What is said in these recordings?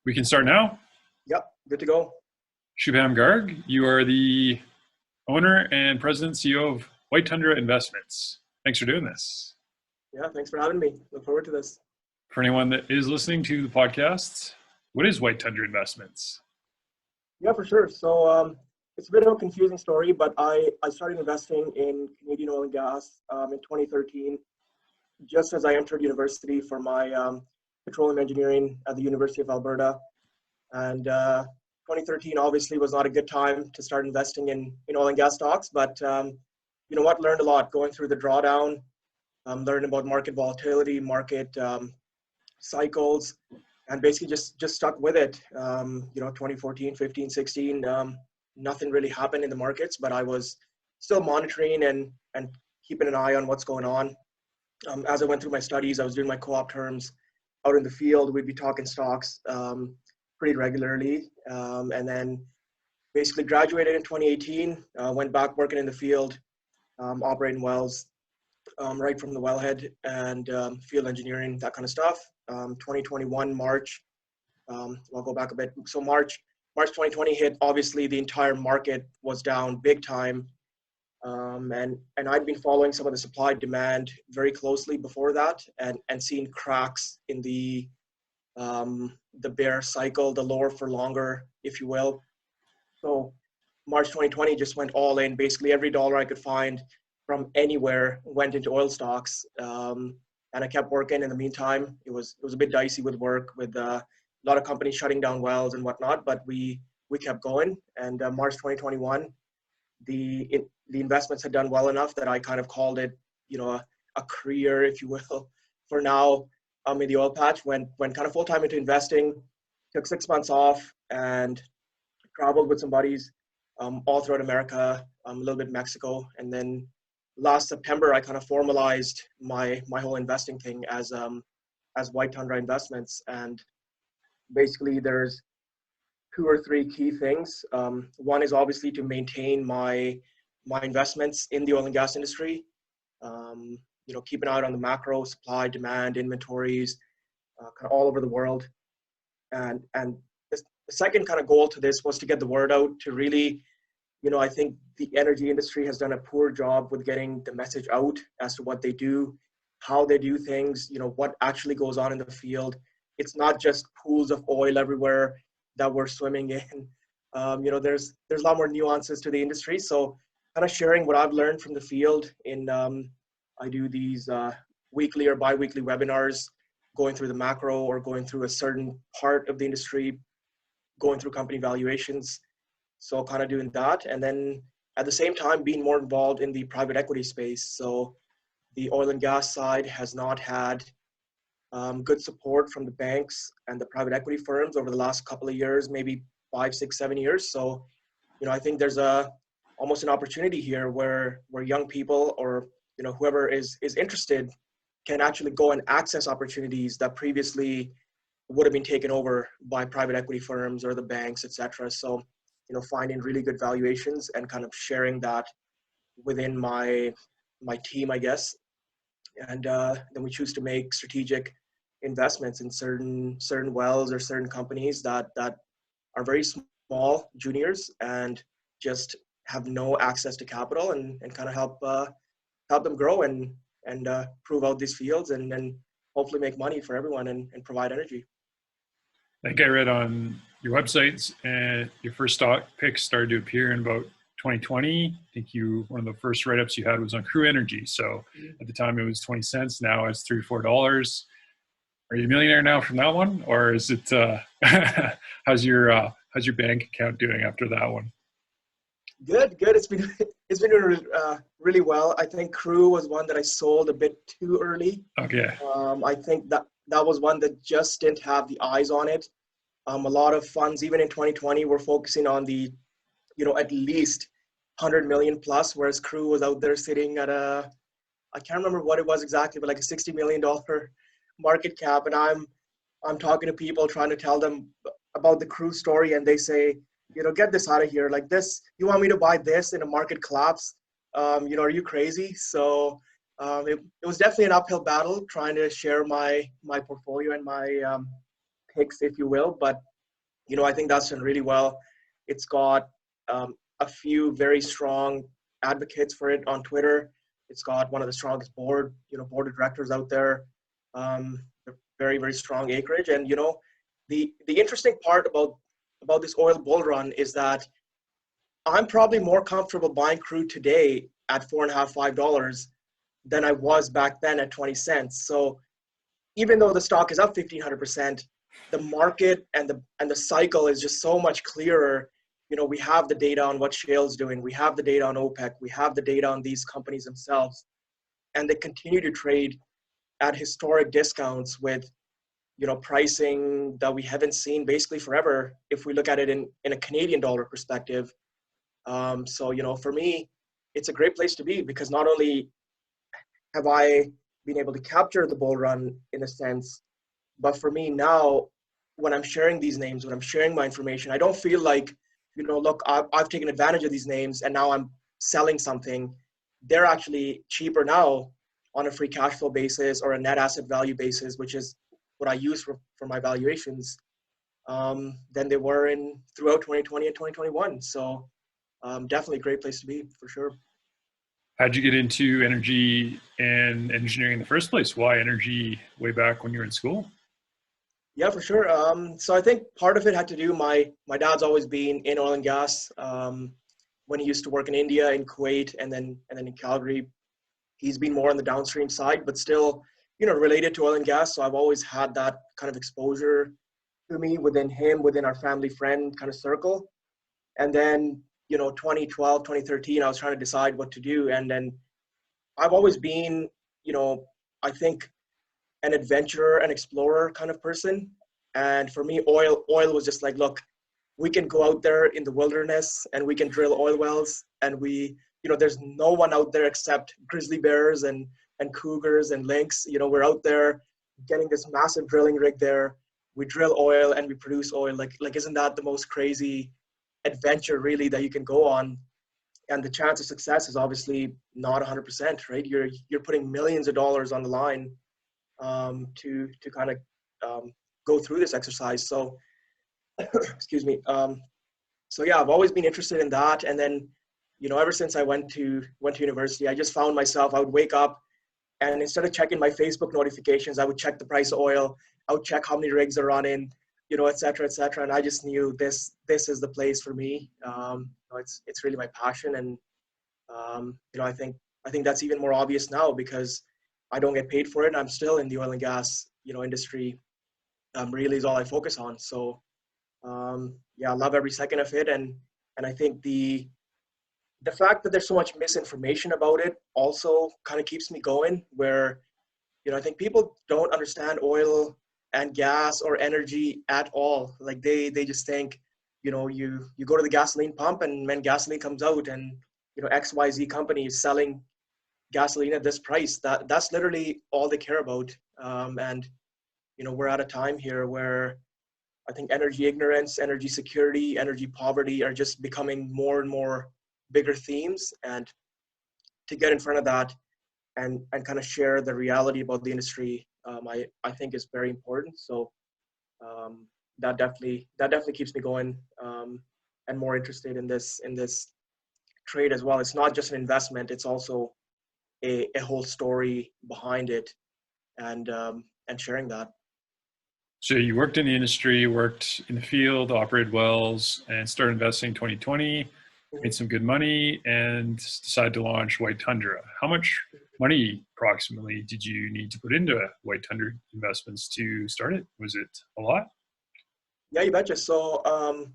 We can start now. Yep, good to go. Shubham Garg, you are the owner and president CEO of White Tundra Investments. Thanks for doing this. Yeah, thanks for having me. Look forward to this. For anyone that is listening to the podcast, what is White Tundra Investments? Yeah, for sure. So it's a bit of a confusing story, but I started investing in Canadian Oil Gas in 2013, just as I entered university for my petroleum engineering at the University of Alberta. And 2013 obviously was not a good time to start investing in oil and gas stocks, but you know what, learned a lot going through the drawdown, learned about market volatility, market cycles, and basically just stuck with it. 2014, 15, 16, nothing really happened in the markets, but I was still monitoring and keeping an eye on what's going on. As I went through my studies, I was doing my co-op terms out in the field. We'd be talking stocks pretty regularly, and then basically graduated in 2018, went back working in the field, operating wells, right from the wellhead, and field engineering, that kind of stuff. 2021 March, I'll go back a bit. So March 2020 hit. Obviously, the entire market was down big time, and I'd been following some of the supply demand very closely before that, and seeing cracks in the bear cycle, the lower for longer, if you will. So March 2020 just went all in. Basically, every dollar I could find from anywhere went into oil stocks, and I kept working. In the meantime, it was a bit dicey with work, with a lot of companies shutting down wells and whatnot, but we kept going. And March 2021, the investments had done well enough that I kind of called it, a career, if you will, for now. In the oil patch, went kind of full-time into investing, took 6 months off, and traveled with some buddies all throughout America, a little bit Mexico. And then last September, I kind of formalized my whole investing thing as White Tundra Investments. And basically there's 2 or 3 key things. One is obviously to maintain my investments in the oil and gas industry. Keep an eye on the macro, supply, demand, inventories, kind of all over the world. And the second kind of goal to this was to get the word out, to really, I think the energy industry has done a poor job with getting the message out as to what they do, how they do things, what actually goes on in the field. It's not just pools of oil everywhere that we're swimming in. There's a lot more nuances to the industry. So kind of sharing what I've learned from the field I do these weekly or bi-weekly webinars, going through the macro or going through a certain part of the industry, going through company valuations. So kind of doing that. And then at the same time, being more involved in the private equity space. So the oil and gas side has not had good support from the banks and the private equity firms over the last couple of years, maybe 5, 6, 7 years. So, I think there's almost an opportunity here where young people, or whoever is interested, can actually go and access opportunities that previously would have been taken over by private equity firms or the banks, etc. So, finding really good valuations and kind of sharing that within my team, I guess. And then we choose to make strategic investments in certain wells or certain companies that are very small, juniors, and just have no access to capital, and kind of help them grow and prove out these fields, and then hopefully make money for everyone and provide energy. I think I read on your websites, and your first stock picks started to appear in about 2020. I think one of the first write-ups you had was on Crew Energy. So at the time it was 20 cents. Now it's $3 or $4. Are you a millionaire now from that one, or is it? How's your bank account doing after that one? Good. It's been doing really well. I think Crew was one that I sold a bit too early. Okay. I think that was one that just didn't have the eyes on it. A lot of funds, even in 2020, were focusing on the, at least 100 million plus, whereas Crew was out there sitting at I can't remember what it was exactly, but like a $60 million market cap. And I'm talking to people trying to tell them about the Crew story, and they say, get this out of here. Like this, you want me to buy this in a market collapse? Are you crazy? So it was definitely an uphill battle trying to share my portfolio and my picks, if you will. But I think that's done really well. It's got a few very strong advocates for it on Twitter. It's got one of the strongest board of directors out there. Very, very strong acreage. And, the interesting part about this oil bull run is that I'm probably more comfortable buying crude today at $4.50, $5 than I was back then at 20 cents. So even though the stock is up 1,500%, the market and the cycle is just so much clearer. We have the data on what shale's doing. We have the data on OPEC. We have the data on these companies themselves. And they continue to trade at historic discounts with, pricing that we haven't seen basically forever if we look at it in a Canadian dollar perspective. So, for me, it's a great place to be because not only have I been able to capture the bull run in a sense, but for me now, when I'm sharing these names, when I'm sharing my information, I don't feel like, look, I've taken advantage of these names and now I'm selling something. They're actually cheaper now on a free cash flow basis or a net asset value basis, which is what I use for my valuations, than they were throughout 2020 and 2021. So definitely a great place to be for sure. How'd you get into energy and engineering in the first place? Why energy way back when you were in school? Yeah, for sure. So I think part of it had to do, my dad's always been in oil and gas. When he used to work in India, in Kuwait, and then in Calgary, he's been more on the downstream side, but still, related to oil and gas. So I've always had that kind of exposure to me within our family friend kind of circle. And then, 2012, 2013, I was trying to decide what to do. And then I've always been, I think, an adventurer and explorer kind of person. And for me, oil was just like, look, we can go out there in the wilderness and we can drill oil wells, and there's no one out there except grizzly bears and cougars and lynx. We're out there getting this massive drilling rig there. We drill oil and we produce oil. Like isn't that the most crazy adventure really that you can go on? And the chance of success is obviously not 100%, right? You're putting millions of dollars on the line to kind of go through this exercise. So, excuse me. So yeah, I've always been interested in that. And then, ever since I went to university, I just found myself, I would wake up and instead of checking my Facebook notifications, I would check the price of oil. I would check how many rigs are running, et cetera, et cetera. And I just knew this is the place for me. It's really my passion. And, I think that's even more obvious now because I don't get paid for it. And I'm still in the oil and gas, industry. Really is all I focus on. So, yeah, I love every second of it. And I think the fact that there's so much misinformation about it also kind of keeps me going, where, I think people don't understand oil and gas or energy at all. Like they just think, you go to the gasoline pump and when gasoline comes out and, XYZ company is selling gasoline at this price, that's literally all they care about. And, we're at a time here where I think energy ignorance, energy security, energy poverty are just becoming more and more bigger themes. And to get in front of that and kind of share the reality about the industry, I think is very important. So that definitely keeps me going and more interested in this trade as well. It's not just an investment; it's also a whole story behind it, and sharing that. So you worked in the industry, worked in the field, operated wells, and started investing in 2020, made some good money, and decided to launch White Tundra. How much money approximately did you need to put into White Tundra Investments to start it? Was it a lot? Yeah, you betcha. So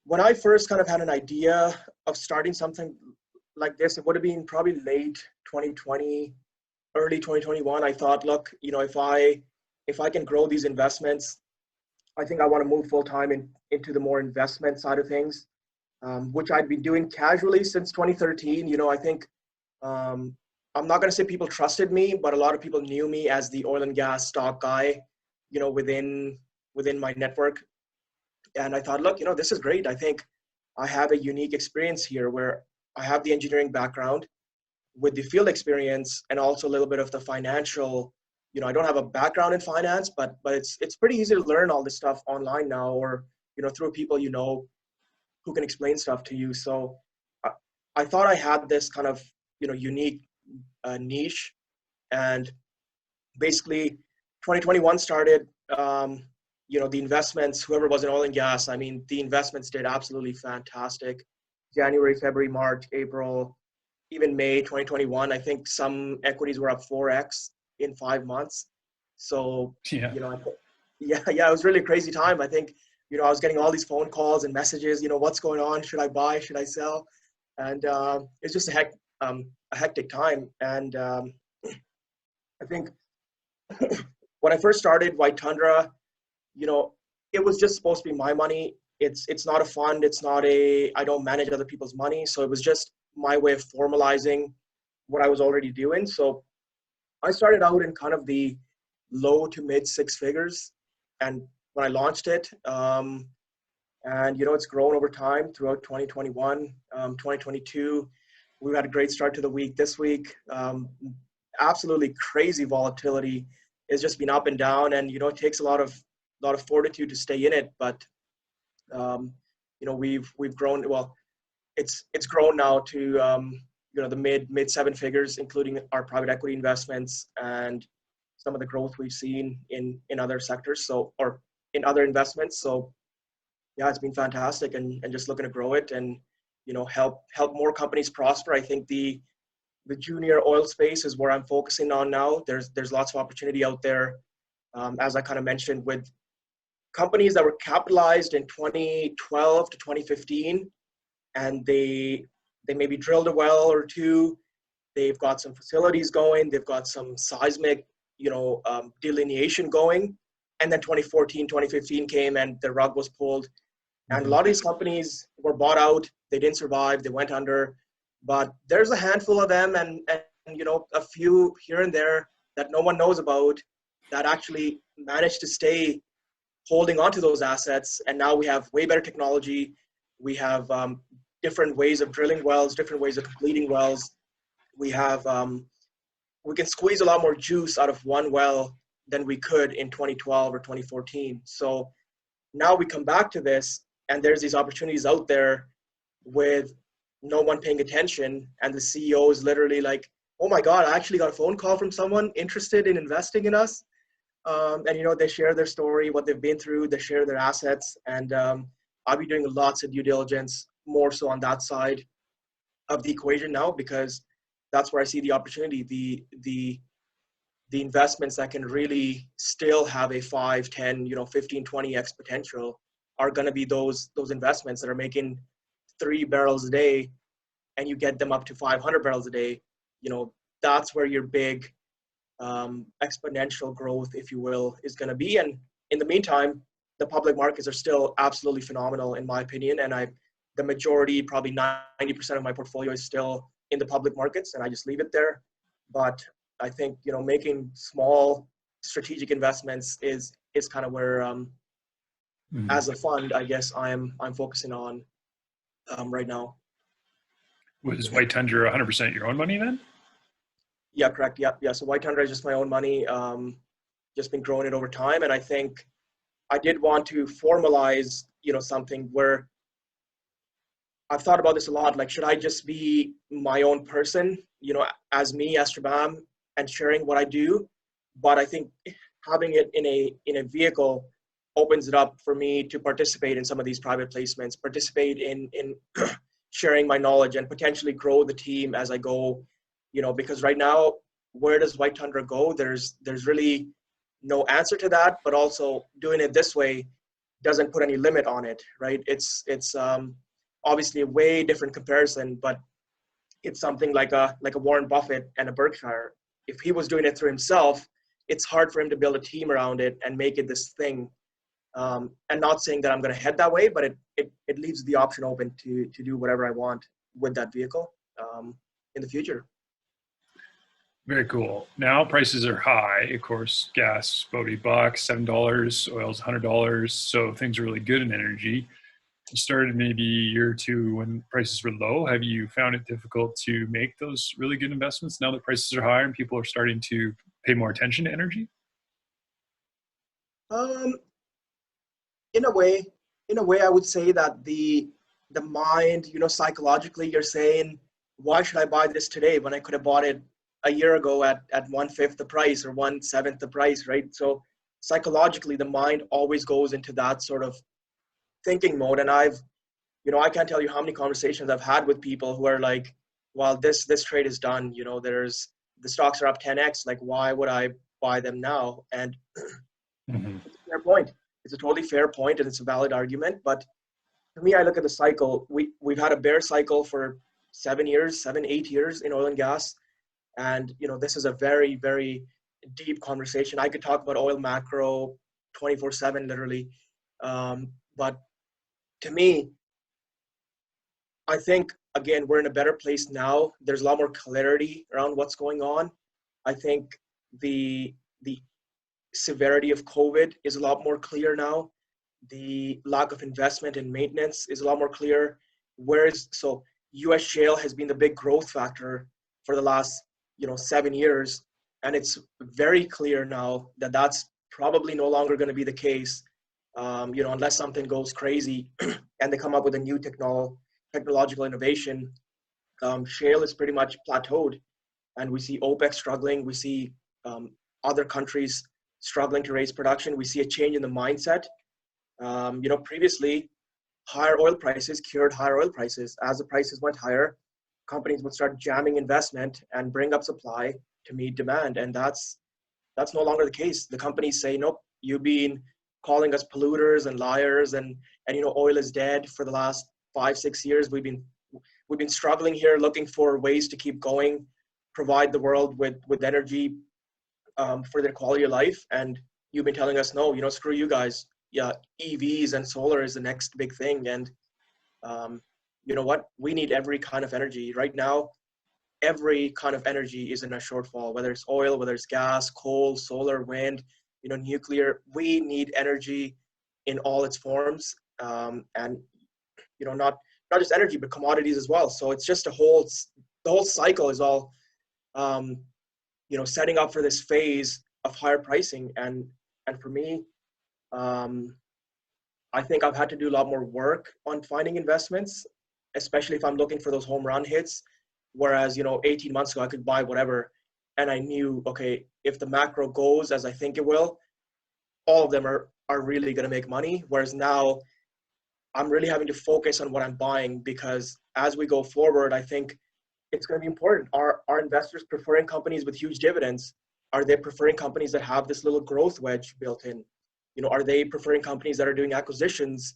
when I first kind of had an idea of starting something like this, it would have been probably late 2020, early 2021. I thought, look, if I can grow these investments, I think I want to move full time into the more investment side of things, which I'd been doing casually since 2013. I think I'm not going to say people trusted me, but a lot of people knew me as the oil and gas stock guy, within my network. And I thought, look, this is great. I think I have a unique experience here where I have the engineering background with the field experience and also a little bit of the financial. I don't have a background in finance, but it's pretty easy to learn all this stuff online now, or through people who can explain stuff to you. So I thought I had this kind of unique niche, and basically 2021 started. The investments, whoever was in oil and gas, I mean, the investments did absolutely fantastic. January, February, March, April, even May 2021, I think some equities were up 4x in 5 months. So, Yeah. Yeah, it was really a crazy time. I think, I was getting all these phone calls and messages, what's going on? Should I buy? Should I sell? And it's just a hectic time. And I think when I first started White Tundra, it was just supposed to be my money. It's not a fund. I don't manage other people's money. So it was just my way of formalizing what I was already doing. So I started out in kind of the low to mid six figures. And when I launched it, and it's grown over time throughout 2021, 2022. We've had a great start to the week this week. Absolutely crazy volatility. It's just been up and down, and it takes a lot of fortitude to stay in it. But we've grown. Well, it's grown now to the mid seven figures, including our private equity investments and some of the growth we've seen in other sectors. So, or in other investments. So yeah, it's been fantastic, and just looking to grow it and help more companies prosper. I think the junior oil space is where I'm focusing on now. There's lots of opportunity out there, as I kind of mentioned, with companies that were capitalized in 2012 to 2015, and they maybe drilled a well or two. They've got some facilities going. They've got some seismic, delineation going. And then 2014, 2015 came and the rug was pulled. And a lot of these companies were bought out. They didn't survive. They went under. But there's a handful of them and a few here and there that no one knows about that actually managed to stay holding on to those assets. And now we have way better technology. We have different ways of drilling wells, different ways of completing wells. We have, we can squeeze a lot more juice out of one well than we could in 2012 or 2014. So now we come back to this, and there's these opportunities out there with no one paying attention, and the CEO is literally like, oh my God, I actually got a phone call from someone interested in investing in us. And they share their story, what they've been through, they share their assets, and I'll be doing lots of due diligence, more so on that side of the equation now, because that's where I see the opportunity. The investments that can really still have a 5, 10, 15, 20x potential are going to be those investments that are making 3 barrels a day, and you get them up to 500 barrels a day. That's where your big exponential growth, if you will, is going to be. And in the meantime, the public markets are still absolutely phenomenal, in my opinion. And the majority, probably 90% of my portfolio is still in the public markets, and I just leave it there. But I think, making small strategic investments is kind of where, as a fund, I guess I'm focusing on right now. Was White Tundra 100% your own money then? Yeah, correct. Yeah. So White Tundra is just my own money. Just been growing it over time, and I think I did want to formalize, something where I've thought about this a lot. Like, should I just be my own person, as me, as Shubham, and sharing what I do? But I think having it in a vehicle opens it up for me to participate in some of these private placements, participate in sharing my knowledge, and potentially grow the team as I go. Because right now, where does White Tundra go? There's really no answer to that. But also doing it this way doesn't put any limit on it, right? It's obviously a way different comparison, but it's something like a Warren Buffett and a Berkshire. If he was doing it through himself, it's hard for him to build a team around it and make it this thing. And not saying that I'm going to head that way, but it leaves the option open to do whatever I want with that vehicle in the future. Very cool. Now prices are high. Of course, gas about $8, $7, oil's $100. So things are really good in energy. You started maybe a year or two when prices were low. Have you found it difficult to make those really good investments now that prices are higher and people are starting to pay more attention to energy? In a way, in a way, I would say that the mind, psychologically, you're saying, why should I buy this today when I could have bought it a year ago at 1/5 the price or 1/7 the price, right? So psychologically, the mind always goes into that sort of thinking mode. And I can't tell you how many conversations I've had with people who are like, well, this trade is done. The stocks are up 10x. Like, why would I buy them now? And it's a fair point. It's a totally fair point, and it's a valid argument. But for me, I look at the cycle. We've had a bear cycle for 8 years in oil and gas. And, this is a very, very deep conversation. I could talk about oil macro 24/7, literally. But to me, I think, again, we're in a better place now. There's a lot more clarity around what's going on. I think the severity of COVID is a lot more clear now. The lack of investment in maintenance is a lot more clear. So US shale has been the big growth factor for the last 7 years, and it's very clear now that that's probably no longer going to be the case, unless something goes crazy and they come up with a new technological innovation. Shale is pretty much plateaued, and we see OPEC struggling. We see other countries struggling to raise production. We see a change in the mindset. Previously, higher oil prices cured higher oil prices. As the prices went higher, companies would start jamming investment and bring up supply to meet demand. And that's no longer the case. The companies say, nope, you've been calling us polluters and liars, and oil is dead for the last 5-6 years. We've been struggling here, looking for ways to keep going, provide the world with energy for their quality of life. And you've been telling us, no, screw you guys. Yeah, EVs and solar is the next big thing. And you know what? We need every kind of energy. Right now, every kind of energy is in a shortfall, whether it's oil, whether it's gas, coal, solar, wind, nuclear. We need energy in all its forms. And, not just energy, but commodities as well. So it's just the whole cycle is all, setting up for this phase of higher pricing. And for me, I think I've had to do a lot more work on finding investments, especially if I'm looking for those home run hits. Whereas, 18 months ago, I could buy whatever. And I knew, okay, if the macro goes as I think it will, all of them are really going to make money. Whereas now I'm really having to focus on what I'm buying, because as we go forward, I think it's going to be important. Are investors preferring companies with huge dividends? Are they preferring companies that have this little growth wedge built in? Are they preferring companies that are doing acquisitions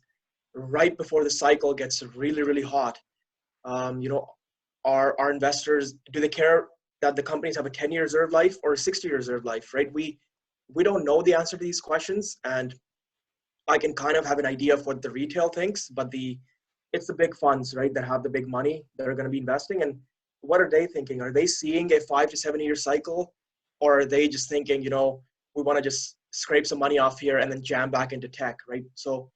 right before the cycle gets really, really hot? Are investors, do they care that the companies have a 10-year reserve life or a 60-year reserve life, right? We don't know the answer to these questions, and I can kind of have an idea of what the retail thinks, but it's the big funds, right, that have the big money that are going to be investing. And what are they thinking? Are they seeing a 5 to 7 year cycle, or are they just thinking, we want to just scrape some money off here and then jam back into tech, right? So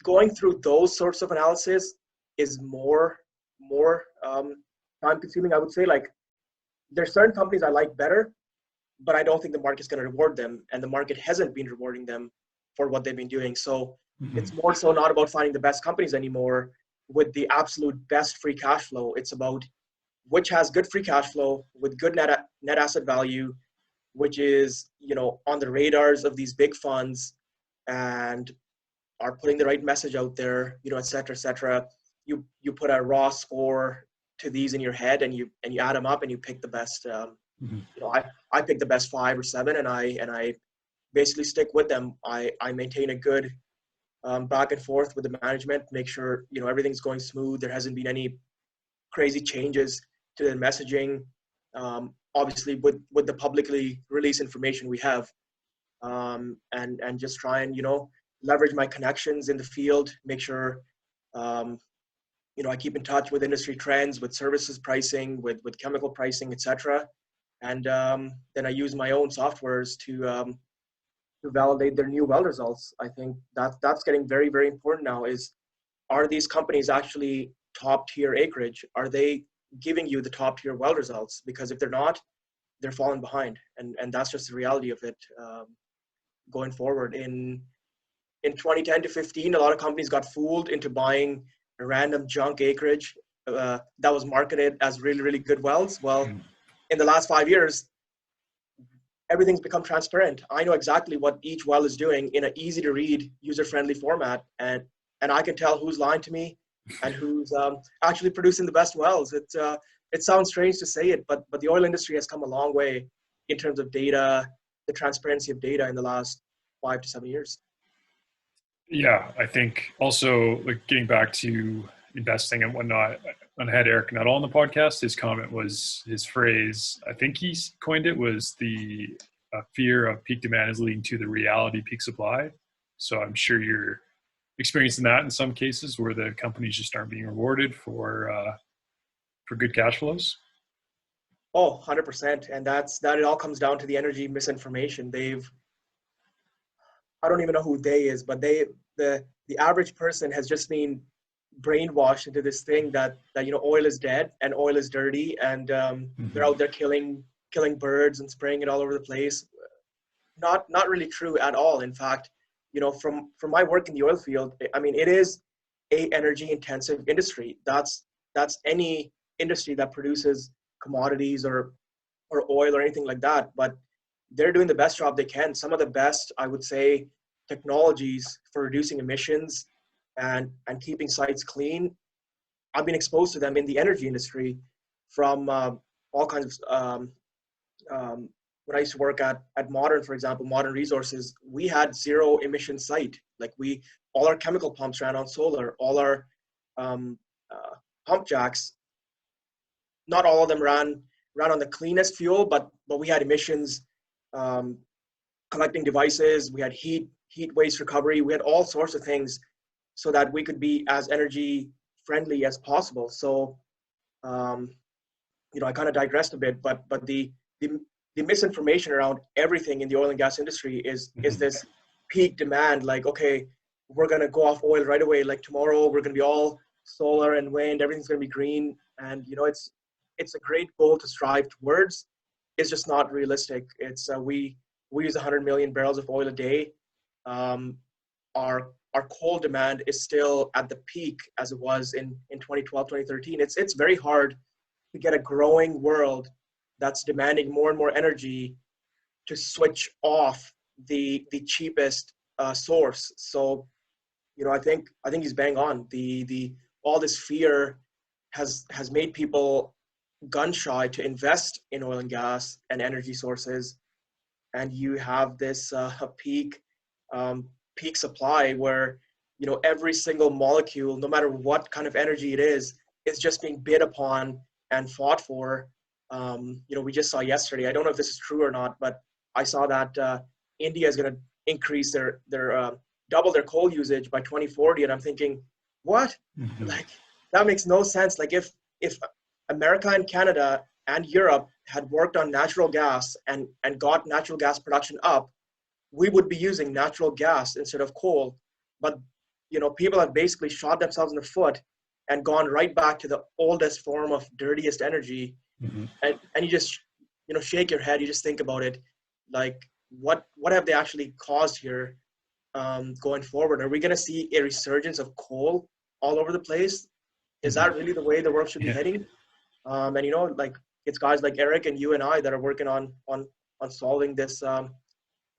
going through those sorts of analysis is more time consuming. I would say, like, there's certain companies I like better, but I don't think the market's going to reward them, and the market hasn't been rewarding them for what they've been doing. So it's more so not about finding the best companies anymore with the absolute best free cash flow. It's about which has good free cash flow with good net asset value, which is, on the radars of these big funds and are putting the right message out there, et cetera, et cetera. You put a raw score to these in your head, and you add them up, and you pick the best. I pick the best 5 or 7, and I basically stick with them. I maintain a good back and forth with the management, make sure everything's going smooth. There hasn't been any crazy changes to the messaging. Obviously, with the publicly released information we have, and just try and leverage my connections in the field. Make sure I keep in touch with industry trends, with services pricing, with chemical pricing, etc. And then I use my own softwares to validate their new well results. I think that's getting very, very important now. Are these companies actually top tier acreage? Are they giving you the top tier well results? Because if they're not, they're falling behind, and that's just the reality of it going forward. In in 2010 to 15, a lot of companies got fooled into buying random junk acreage that was marketed as really, really good wells. Well, in the last 5 years, everything's become transparent. I know exactly what each well is doing in an easy to read, user-friendly format. And I can tell who's lying to me and who's actually producing the best wells. It sounds strange to say it, but the oil industry has come a long way in terms of data, the transparency of data in the last 5 to 7 years. Yeah, I think also like getting back to investing and whatnot, I had Eric Nuttall on the podcast. His comment was, his phrase, I think he coined it, was the fear of peak demand is leading to the reality peak supply. So I'm sure you're experiencing that in some cases where the companies just aren't being rewarded for good cash flows. Oh, 100%. And that it all comes down to the energy misinformation. I don't even know who they is, but the average person has just been brainwashed into this thing that oil is dead and oil is dirty, and they're out there killing birds and spraying it all over the place. Not really true at all. In fact, from my work in the oil field, I mean, it is a energy intensive industry. That's any industry that produces commodities or oil or anything like that. But they're doing the best job they can. Some of the best, I would say, technologies for reducing emissions and keeping sites clean. I've been exposed to them in the energy industry from all kinds of, when I used to work at Modern, for example, Modern Resources, we had zero emission site. Like all our chemical pumps ran on solar, all our pump jacks, not all of them ran on the cleanest fuel, but we had emissions collecting devices, we had heat waste recovery, we had all sorts of things so that we could be as energy friendly as possible. So, I kind of digressed a bit, but the misinformation around everything in the oil and gas industry is this peak demand. Like, okay, we're going to go off oil right away. Like tomorrow, we're going to be all solar and wind. Everything's going to be green. And, it's a great goal to strive towards. It's just not realistic. It's we use 100 million barrels of oil a day. Our coal demand is still at the peak as it was in 2012, 2013. It's very hard to get a growing world that's demanding more and more energy to switch off the cheapest source. So, I think he's bang on. The all this fear has made people gun shy to invest in oil and gas and energy sources, and you have this peak supply where every single molecule, no matter what kind of energy it is just being bid upon and fought for. We just saw yesterday, I don't know if this is true or not, but I saw that India is going to increase their double their coal usage by 2040, and I'm thinking, what? Like, that makes no sense. Like, if America and Canada and Europe had worked on natural gas and got natural gas production up, we would be using natural gas instead of coal. But people have basically shot themselves in the foot and gone right back to the oldest form of dirtiest energy. And you just shake your head. You just think about it, like, what have they actually caused here? Going forward, are we going to see a resurgence of coal all over the place? Is that really the way the world should be heading? And like, it's guys like Eric and you and I that are working on solving this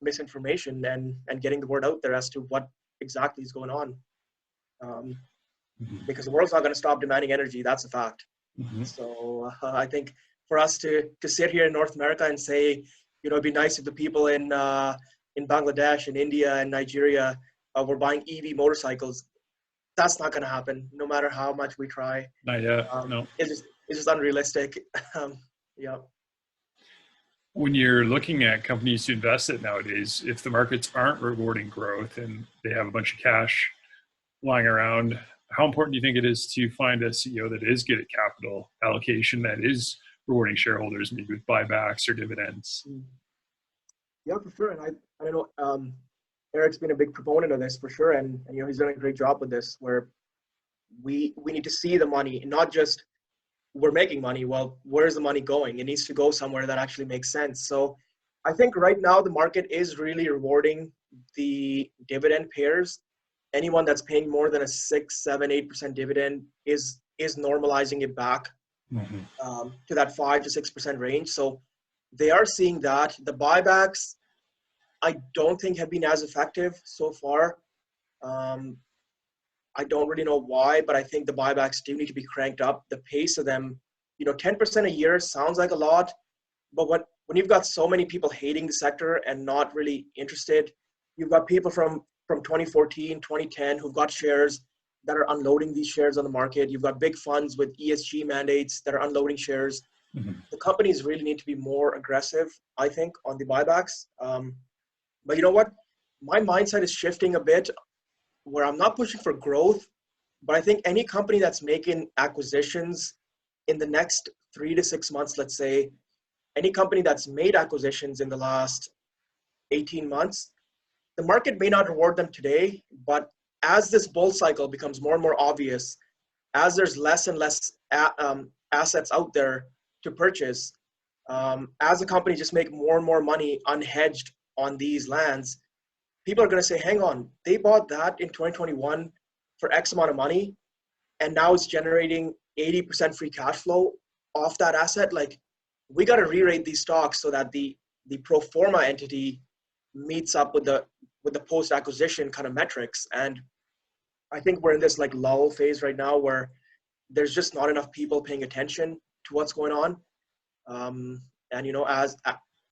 misinformation and getting the word out there as to what exactly is going on. Because the world's not going to stop demanding energy. That's a fact. So I think for us to sit here in North America and say, it'd be nice if the people in Bangladesh and India and Nigeria were buying EV motorcycles. That's not going to happen, no matter how much we try. Not yet. No. It's just unrealistic. Yeah. When you're looking at companies to invest in nowadays, if the markets aren't rewarding growth and they have a bunch of cash lying around, how important do you think it is to find a CEO that is good at capital allocation, that is rewarding shareholders, maybe with buybacks or dividends? Yeah, for sure. And I know Eric's been a big proponent of this for sure, and he's done a great job with this, where we need to see the money, not just we're making money. Well, where's the money going? It needs to go somewhere that actually makes sense. So I think right now the market is really rewarding the dividend payers, anyone that's paying more than a 6, 7, 8% dividend is normalizing it back to that 5 to 6% range. So they are seeing that. The buybacks, I don't think have been as effective so far. I don't really know why, but I think the buybacks do need to be cranked up. The pace of them, 10% a year sounds like a lot, but when you've got so many people hating the sector and not really interested, you've got people from 2014, 2010 who've got shares that are unloading these shares on the market. You've got big funds with ESG mandates that are unloading shares. The companies really need to be more aggressive, I think, on the buybacks. But you know what? My mindset is shifting a bit where I'm not pushing for growth, but I think any company that's making acquisitions in the next 3 to 6 months, let's say, any company that's made acquisitions in the last 18 months, the market may not reward them today, but as this bull cycle becomes more and more obvious, as there's less and less assets out there to purchase, as the companies just make more and more money unhedged on these lands, people are going to say, hang on, they bought that in 2021 for X amount of money, and now it's generating 80% free cash flow off that asset. Like, we got to re-rate these stocks so that the pro forma entity meets up with the post-acquisition kind of metrics. And I think we're in this like lull phase right now where there's just not enough people paying attention to what's going on. And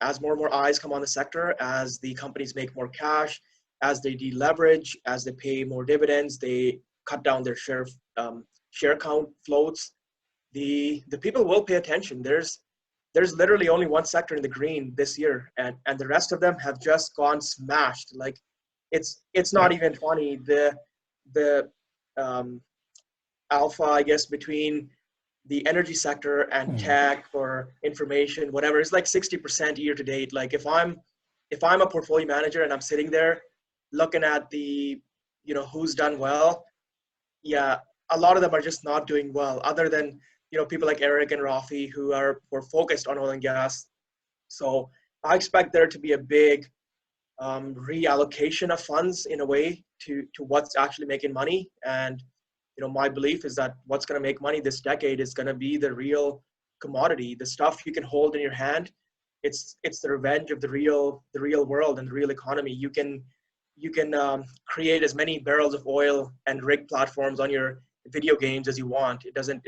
as more and more eyes come on the sector, as the companies make more cash, as they deleverage, as they pay more dividends, they cut down their share count floats, the people will pay attention. There's literally only one sector in the green this year, and the rest of them have just gone smashed. Like, it's not even funny. The alpha, I guess, between the energy sector and tech or information, whatever, is like 60% year to date. Like, if I'm a portfolio manager and I'm sitting there looking at the, who's done well, yeah, a lot of them are just not doing well, other than, people like Eric and Rafi who were focused on oil and gas. So I expect there to be a big reallocation of funds in a way to what's actually making money. And my belief is that what's going to make money this decade is going to be the real commodity, the stuff you can hold in your hand. It's the revenge of the real world and the real economy. You can create as many barrels of oil and rig platforms on your video games as you want. It doesn't.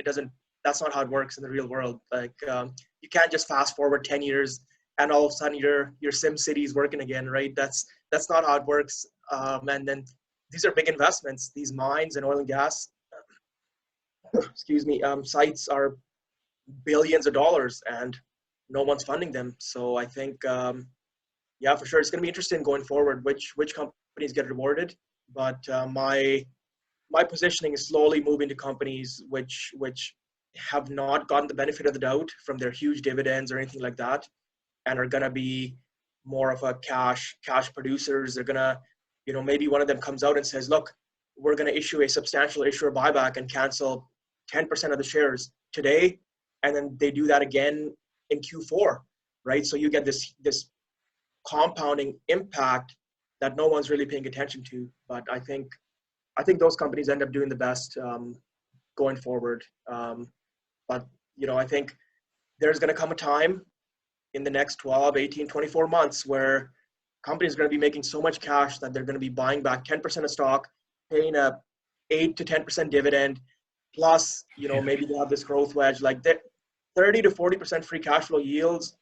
That's not how it works in the real world. Like, you can't just fast forward 10 years and all of a sudden your Sim City is working again, right? That's not how it works. And then these are big investments. These mines and oil and gas, sites are billions of dollars, and no one's funding them. So I think, for sure, it's going to be interesting going forward which companies get rewarded. But my positioning is slowly moving to companies which have not gotten the benefit of the doubt from their huge dividends or anything like that, and are going to be more of a cash producers. They're going to, maybe one of them comes out and says, look, we're going to issue a substantial issuer buyback and cancel 10% of the shares today. And then they do that again in Q4, right? So you get this compounding impact that no one's really paying attention to. But I think those companies end up doing the best going forward. But, I think there's going to come a time in the next 12, 18, 24 months where companies are going to be making so much cash that they're going to be buying back 10% of stock, paying a 8 to 10% dividend, plus, maybe they have this growth wedge, like 30 to 40% free cash flow yields.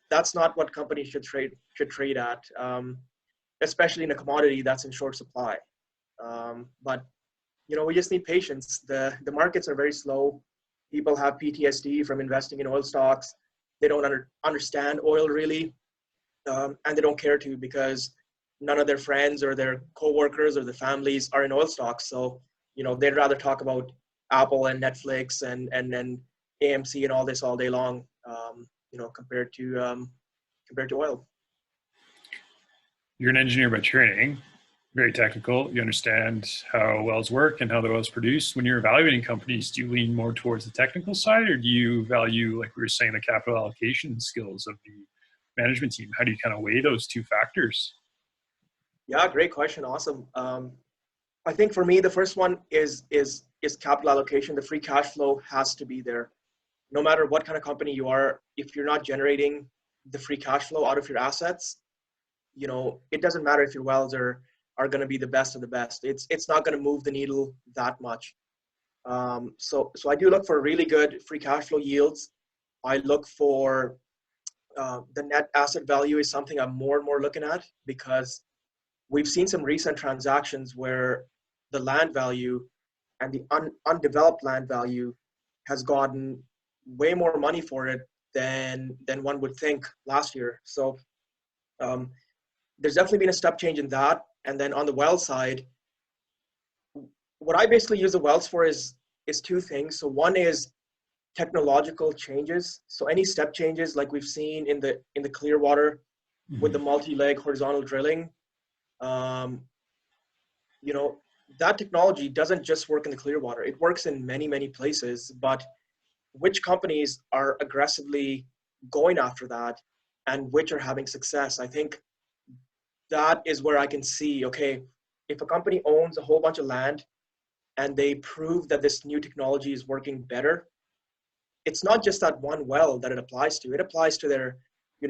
That's not what companies should trade at, especially in a commodity that's in short supply. But, we just need patience. The markets are very slow. People have PTSD from investing in oil stocks. They don't understand oil really, and they don't care to, because none of their friends or their coworkers or their families are in oil stocks. So, they'd rather talk about Apple and Netflix and AMC and all this all day long, compared to oil. You're an engineer by training, very technical. You understand how wells work and how the wells produce. When you're evaluating companies, do you lean more towards the technical side, or do you value, like we were saying, the capital allocation skills of the management team? How do you kind of weigh those two factors? Yeah, great question. Awesome. I think for me, the first one is capital allocation. The free cash flow has to be there. No matter what kind of company you are, if you're not generating the free cash flow out of your assets, it doesn't matter if your wells are going to be the best of the best. It's not going to move the needle that much. So I do look for really good free cash flow yields. I look for the net asset value is something I'm more and more looking at, because we've seen some recent transactions where the land value and the undeveloped land value has gotten way more money for it than one would think last year. So there's definitely been a step change in that. And then on the well side, what I basically use the wells for is two things. So one is technological changes. So any step changes like we've seen in the Clearwater with the multi-leg horizontal drilling, that technology doesn't just work in the Clearwater. It works in many, many places, but which companies are aggressively going after that and which are having success? I think that is where I can see, okay, if a company owns a whole bunch of land and they prove that this new technology is working better, it's not just that one well that it applies to. It applies to their,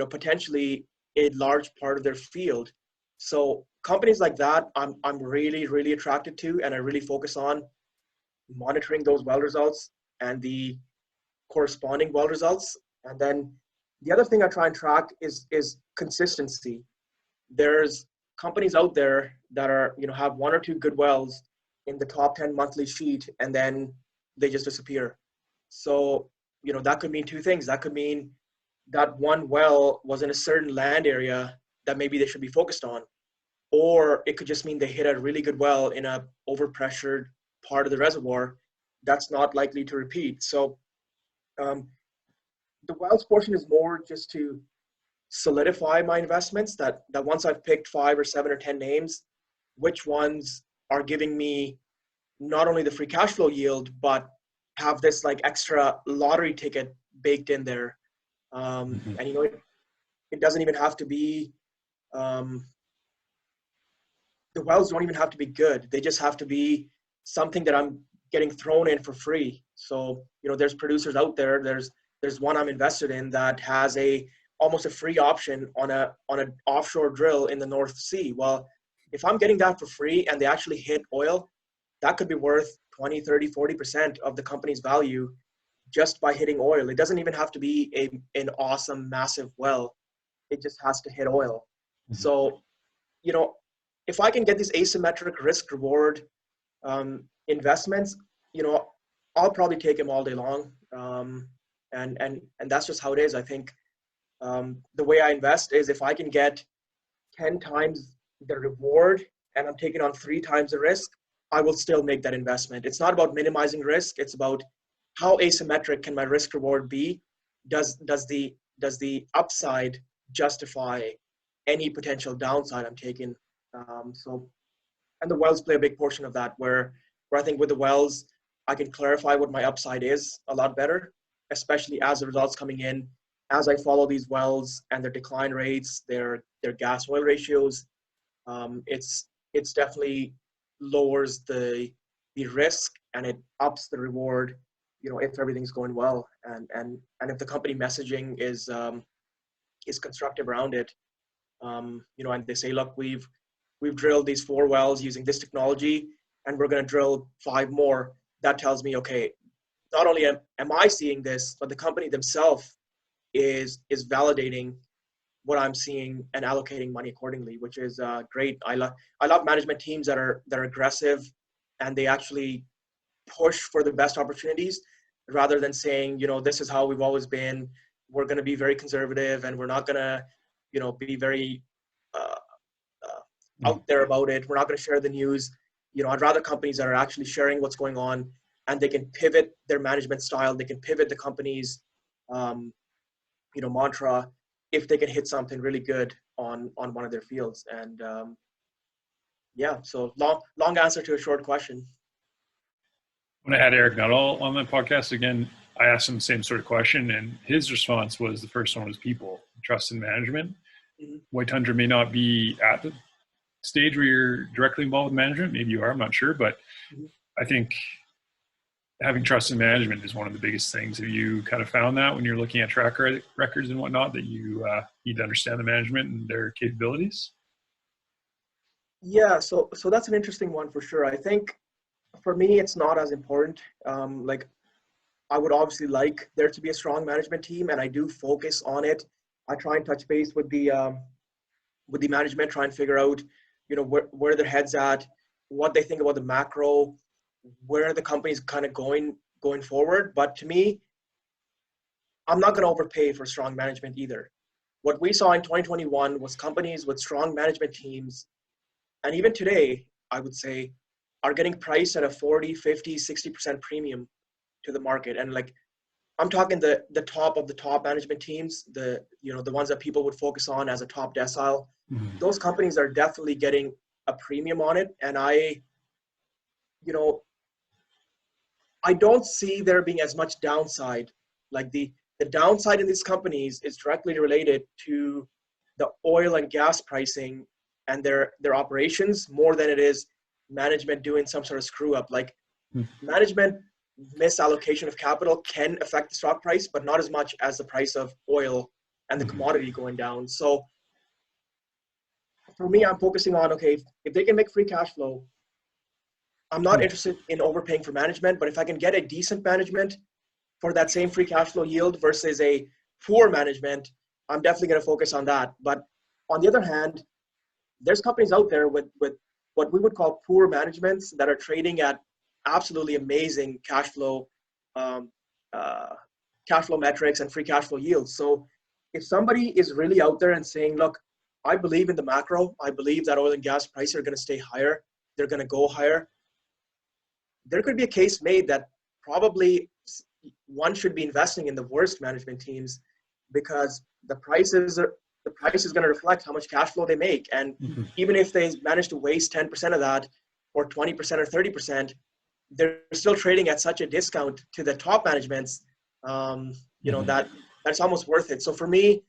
potentially a large part of their field. So companies like that, I'm really, really attracted to, and I really focus on monitoring those well results and the corresponding well results. And then the other thing I try and track is consistency. There's companies out there that are, have one or two good wells in the top 10 monthly sheet, and then they just disappear. So, that could mean two things. That could mean that one well was in a certain land area that maybe they should be focused on. Or it could just mean they hit a really good well in a overpressured part of the reservoir that's not likely to repeat. So the wells portion is more just to solidify my investments, that once I've picked 5 or 7 or 10 names, which ones are giving me not only the free cash flow yield, but have this like extra lottery ticket baked in there. And it doesn't even have to be, the wells don't even have to be good. They just have to be something that I'm getting thrown in for free. So, there's producers out there. There's one I'm invested in that has almost a free option on an offshore drill in the North Sea. Well, if I'm getting that for free and they actually hit oil, that could be worth 20, 30, 40% of the company's value just by hitting oil. It doesn't even have to be an awesome, massive well. It just has to hit oil. So, if I can get these asymmetric risk reward investments, I'll probably take them all day long. And that's just how it is. I think the way I invest is if I can get 10 times the reward and I'm taking on 3 times the risk, I will still make that investment. It's not about minimizing risk. It's about how asymmetric can my risk reward be? Does the upside justify any potential downside I'm taking? And the wells play a big portion of that, where I think with the wells, I can clarify what my upside is a lot better, especially as the results coming in, as I follow these wells and their decline rates, their gas oil ratios. It's definitely lowers the risk and it ups the reward, if everything's going well, and if the company messaging is constructive around it, and they say, look, we've drilled these 4 wells using this technology and we're going to drill 5 more. That tells me, okay, not only am I seeing this, but the company themselves is validating what I'm seeing and allocating money accordingly, which is great. I love management teams that are aggressive and they actually push for the best opportunities rather than saying, this is how we've always been. We're going to be very conservative and we're not going to, be very out there about it. We're not going to share the news. I'd rather companies that are actually sharing what's going on and they can pivot their management style. They can pivot the company's, mantra if they can hit something really good on one of their fields. And so long answer to a short question. When I had Eric Nuttall on the podcast again, I asked him the same sort of question, and his response was the first one was people, trust in management. White Tundra may not be at stage where you're directly involved with management? Maybe you are, I'm not sure, but I think having trust in management is one of the biggest things. Have you kind of found that when you're looking at track records and whatnot, that you need to understand the management and their capabilities? Yeah, so that's an interesting one for sure. I think for me, it's not as important. Like I would obviously like there to be a strong management team, and I do focus on it. I try and touch base with the management, try and figure out, where their heads at, what they think about the macro, where the company's kind of going forward. But to me, I'm not going to overpay for strong management either. What we saw in 2021 was companies with strong management teams, and even today, I would say, are getting priced at a 40, 50, 60% premium to the market. And like, I'm talking the top of the top management teams, the ones that people would focus on as a top decile. Mm-hmm. Those companies are definitely getting a premium on it. And I don't see there being as much downside. Like the downside in these companies is directly related to the oil and gas pricing and their operations more than it is management doing some sort of screw up. Like management misallocation of capital can affect the stock price, but not as much as the price of oil and the commodity going down. So for me, I'm focusing on, okay, if they can make free cash flow, I'm not interested in overpaying for management, but if I can get a decent management for that same free cash flow yield versus a poor management, I'm definitely going to focus on that. But on the other hand, there's companies out there with what we would call poor managements that are trading at absolutely amazing cash flow metrics and free cash flow yields. So if somebody is really out there and saying, look, I believe in the macro, I believe that oil and gas prices are going to stay higher, they're going to go higher, there could be a case made that probably one should be investing in the worst management teams, because the price is going to reflect how much cash flow they make. And even if they manage to waste 10% of that, or 20% or 30%, they're still trading at such a discount to the top managements, that's almost worth it. So for me,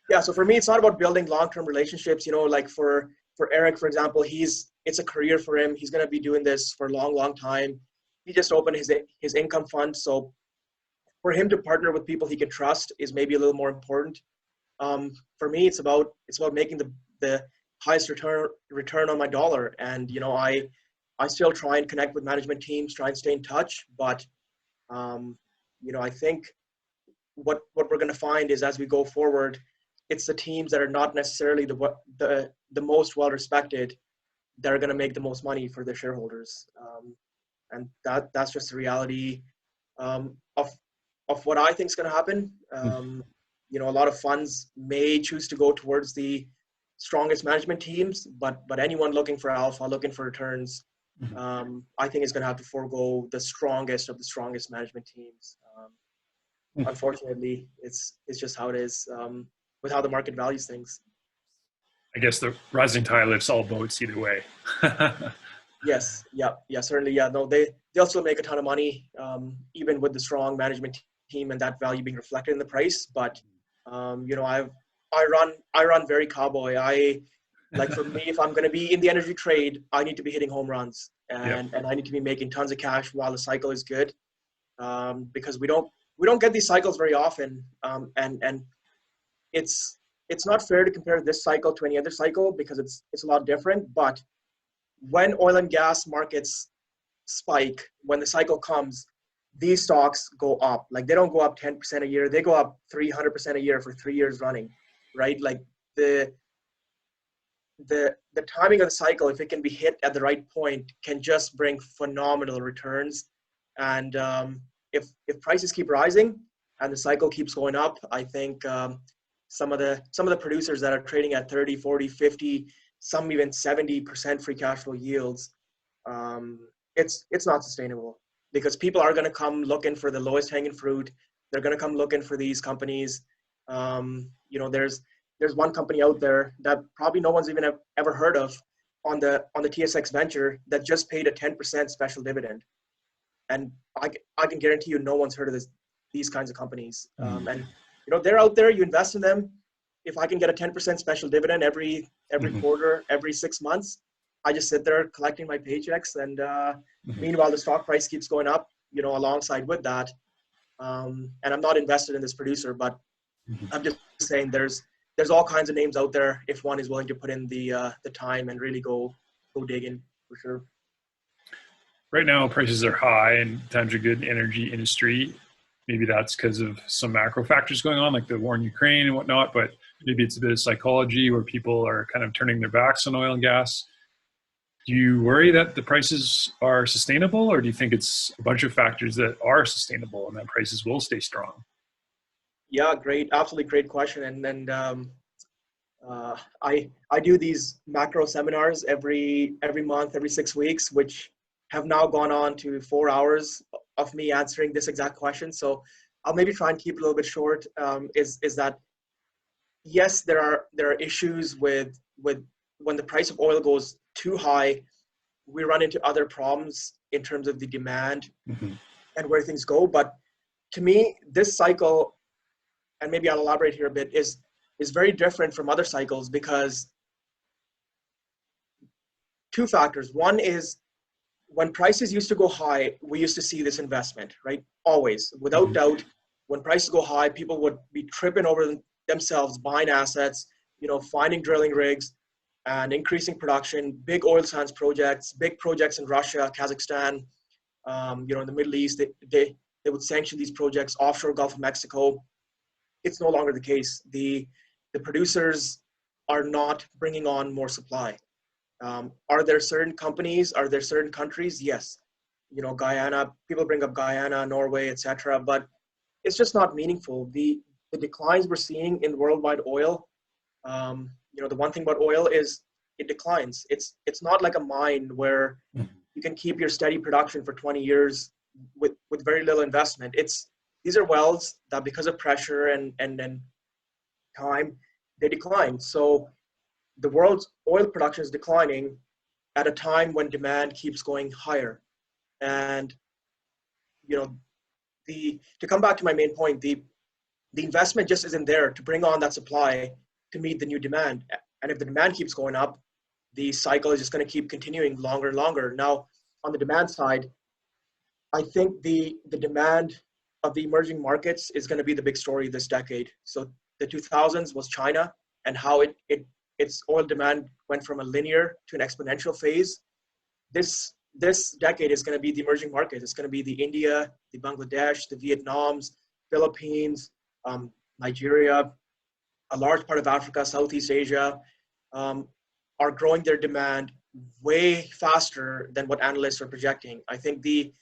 it's not about building long-term relationships. Like for Eric, for example, it's a career for him. He's going to be doing this for a long, long time. He just opened his income fund. So for him to partner with people he can trust is maybe a little more important. For me, it's about making the highest return on my dollar. And, I still try and connect with management teams, try and stay in touch. But, I think what we're going to find is, as we go forward, it's the teams that are not necessarily the most well-respected that are going to make the most money for their shareholders. And that's just the reality of what I think is going to happen. A lot of funds may choose to go towards the strongest management teams, but anyone looking for alpha, looking for returns, I think is going to have to forego the strongest of the strongest management teams. Unfortunately, it's just how it is with how the market values things. I guess the rising tide lifts all boats either way. Yes. Yeah, certainly. Yeah. No, they'll still make a ton of money, even with the strong management team and that value being reflected in the price. But, I run very cowboy. For me, if I'm going to be in the energy trade, I need to be hitting home runs and I need to be making tons of cash while the cycle is good. Because we don't get these cycles very often. And it's not fair to compare this cycle to any other cycle because it's a lot different. But when oil and gas markets spike, when the cycle comes, these stocks go up. Like they don't go up 10% a year, they go up 300% a year for 3 years running, right? Like the timing of the cycle, if it can be hit at the right point, can just bring phenomenal returns. And if prices keep rising and the cycle keeps going up, I think some of the producers that are trading at 30, 40, 50, some even 70% free cash flow yields, it's not sustainable, because people are going to come looking for the lowest hanging fruit. They're going to come looking for these companies. There's one company out there that probably no one's even ever heard of on the TSX Venture that just paid a 10% special dividend. And I can guarantee you no one's heard of these kinds of companies. And they're out there, you invest in them. if I can get a 10% special dividend every quarter, every 6 months, I just sit there collecting my paychecks, and meanwhile the stock price keeps going up, alongside with that. And I'm not invested in this producer, but I'm just saying there's all kinds of names out there if one is willing to put in the time and really go dig in, for sure. Right now, prices are high and times are good in the energy industry. Maybe that's because of some macro factors going on, like the war in Ukraine and whatnot, but maybe it's a bit of psychology where people are kind of turning their backs on oil and gas. Do you worry that the prices are sustainable, or do you think it's a bunch of factors that are sustainable and that prices will stay strong? Yeah, great, absolutely great question. And I do these macro seminars every month, every 6 weeks, which have now gone on to 4 hours of me answering this exact question. So I'll maybe try and keep it a little bit short. Is that yes, there are issues with when the price of oil goes too high, we run into other problems in terms of the demand and where things go. But to me, this cycle, and maybe I'll elaborate here a bit, is very different from other cycles because two factors. One is when prices used to go high, we used to see this investment, right? Always, without doubt, when prices go high, people would be tripping over themselves, buying assets, finding drilling rigs and increasing production, big oil sands projects, big projects in Russia, Kazakhstan, in the Middle East. They would sanction these projects offshore Gulf of Mexico. It's no longer the case. The producers are not bringing on more supply. Are there certain companies? Are there certain countries? Yes. Guyana, people bring up Guyana, Norway, etc. But it's just not meaningful. The declines we're seeing in worldwide oil, the one thing about oil is it declines. It's not like a mine where you can keep your steady production for 20 years with very little investment. These are wells that because of pressure and time, they decline. So the world's oil production is declining at a time when demand keeps going higher. And, to come back to my main point, the investment just isn't there to bring on that supply to meet the new demand. And if the demand keeps going up, the cycle is just going to keep continuing longer and longer. Now, on the demand side, I think the demand of the emerging markets is going to be the big story this decade. So the 2000s was China and how its oil demand went from a linear to an exponential phase. This decade is going to be the emerging markets. It's going to be the India, the Bangladesh, the Vietnams, Philippines, Nigeria, a large part of Africa, Southeast Asia, are growing their demand way faster than what analysts are projecting. I think the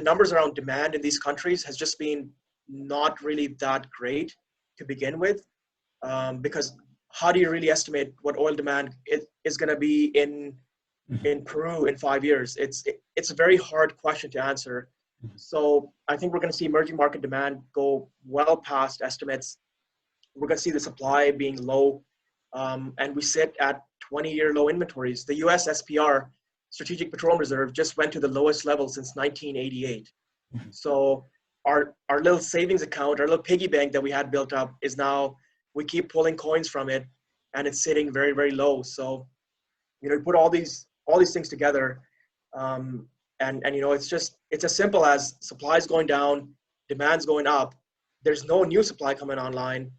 numbers around demand in these countries has just been not really that great to begin with, because how do you really estimate what oil demand is going to be in Peru in 5 years? It's a very hard question to answer. So I think we're going to see emerging market demand go well past estimates. We're going to see the supply being low, and we sit at 20-year low inventories. The US SPR, Strategic Petroleum Reserve, just went to the lowest level since 1988. So our little savings account, our little piggy bank that we had built up is now, we keep pulling coins from it and it's sitting very, very low. So, you put all these things together, and it's as simple as supply's going down, demand's going up. There's no new supply coming online.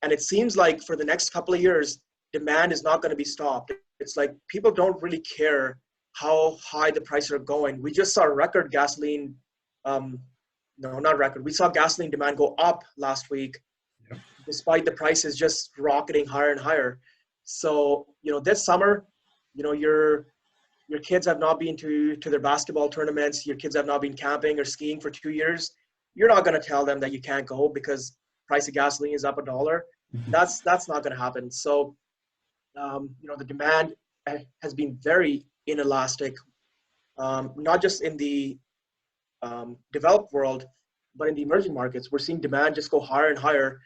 And it seems like for the next couple of years, demand is not going to be stopped. It's like people don't really care how high the prices are going. We just saw record gasoline, not record. We saw gasoline demand go up last week, despite the prices just rocketing higher and higher. So, this summer, your kids have not been to their basketball tournaments. Your kids have not been camping or skiing for 2 years. You're not going to tell them that you can't go because price of gasoline is up $1. That's not going to happen. So, the demand has been very inelastic, not just in the developed world, but in the emerging markets. We're seeing demand just go higher and higher.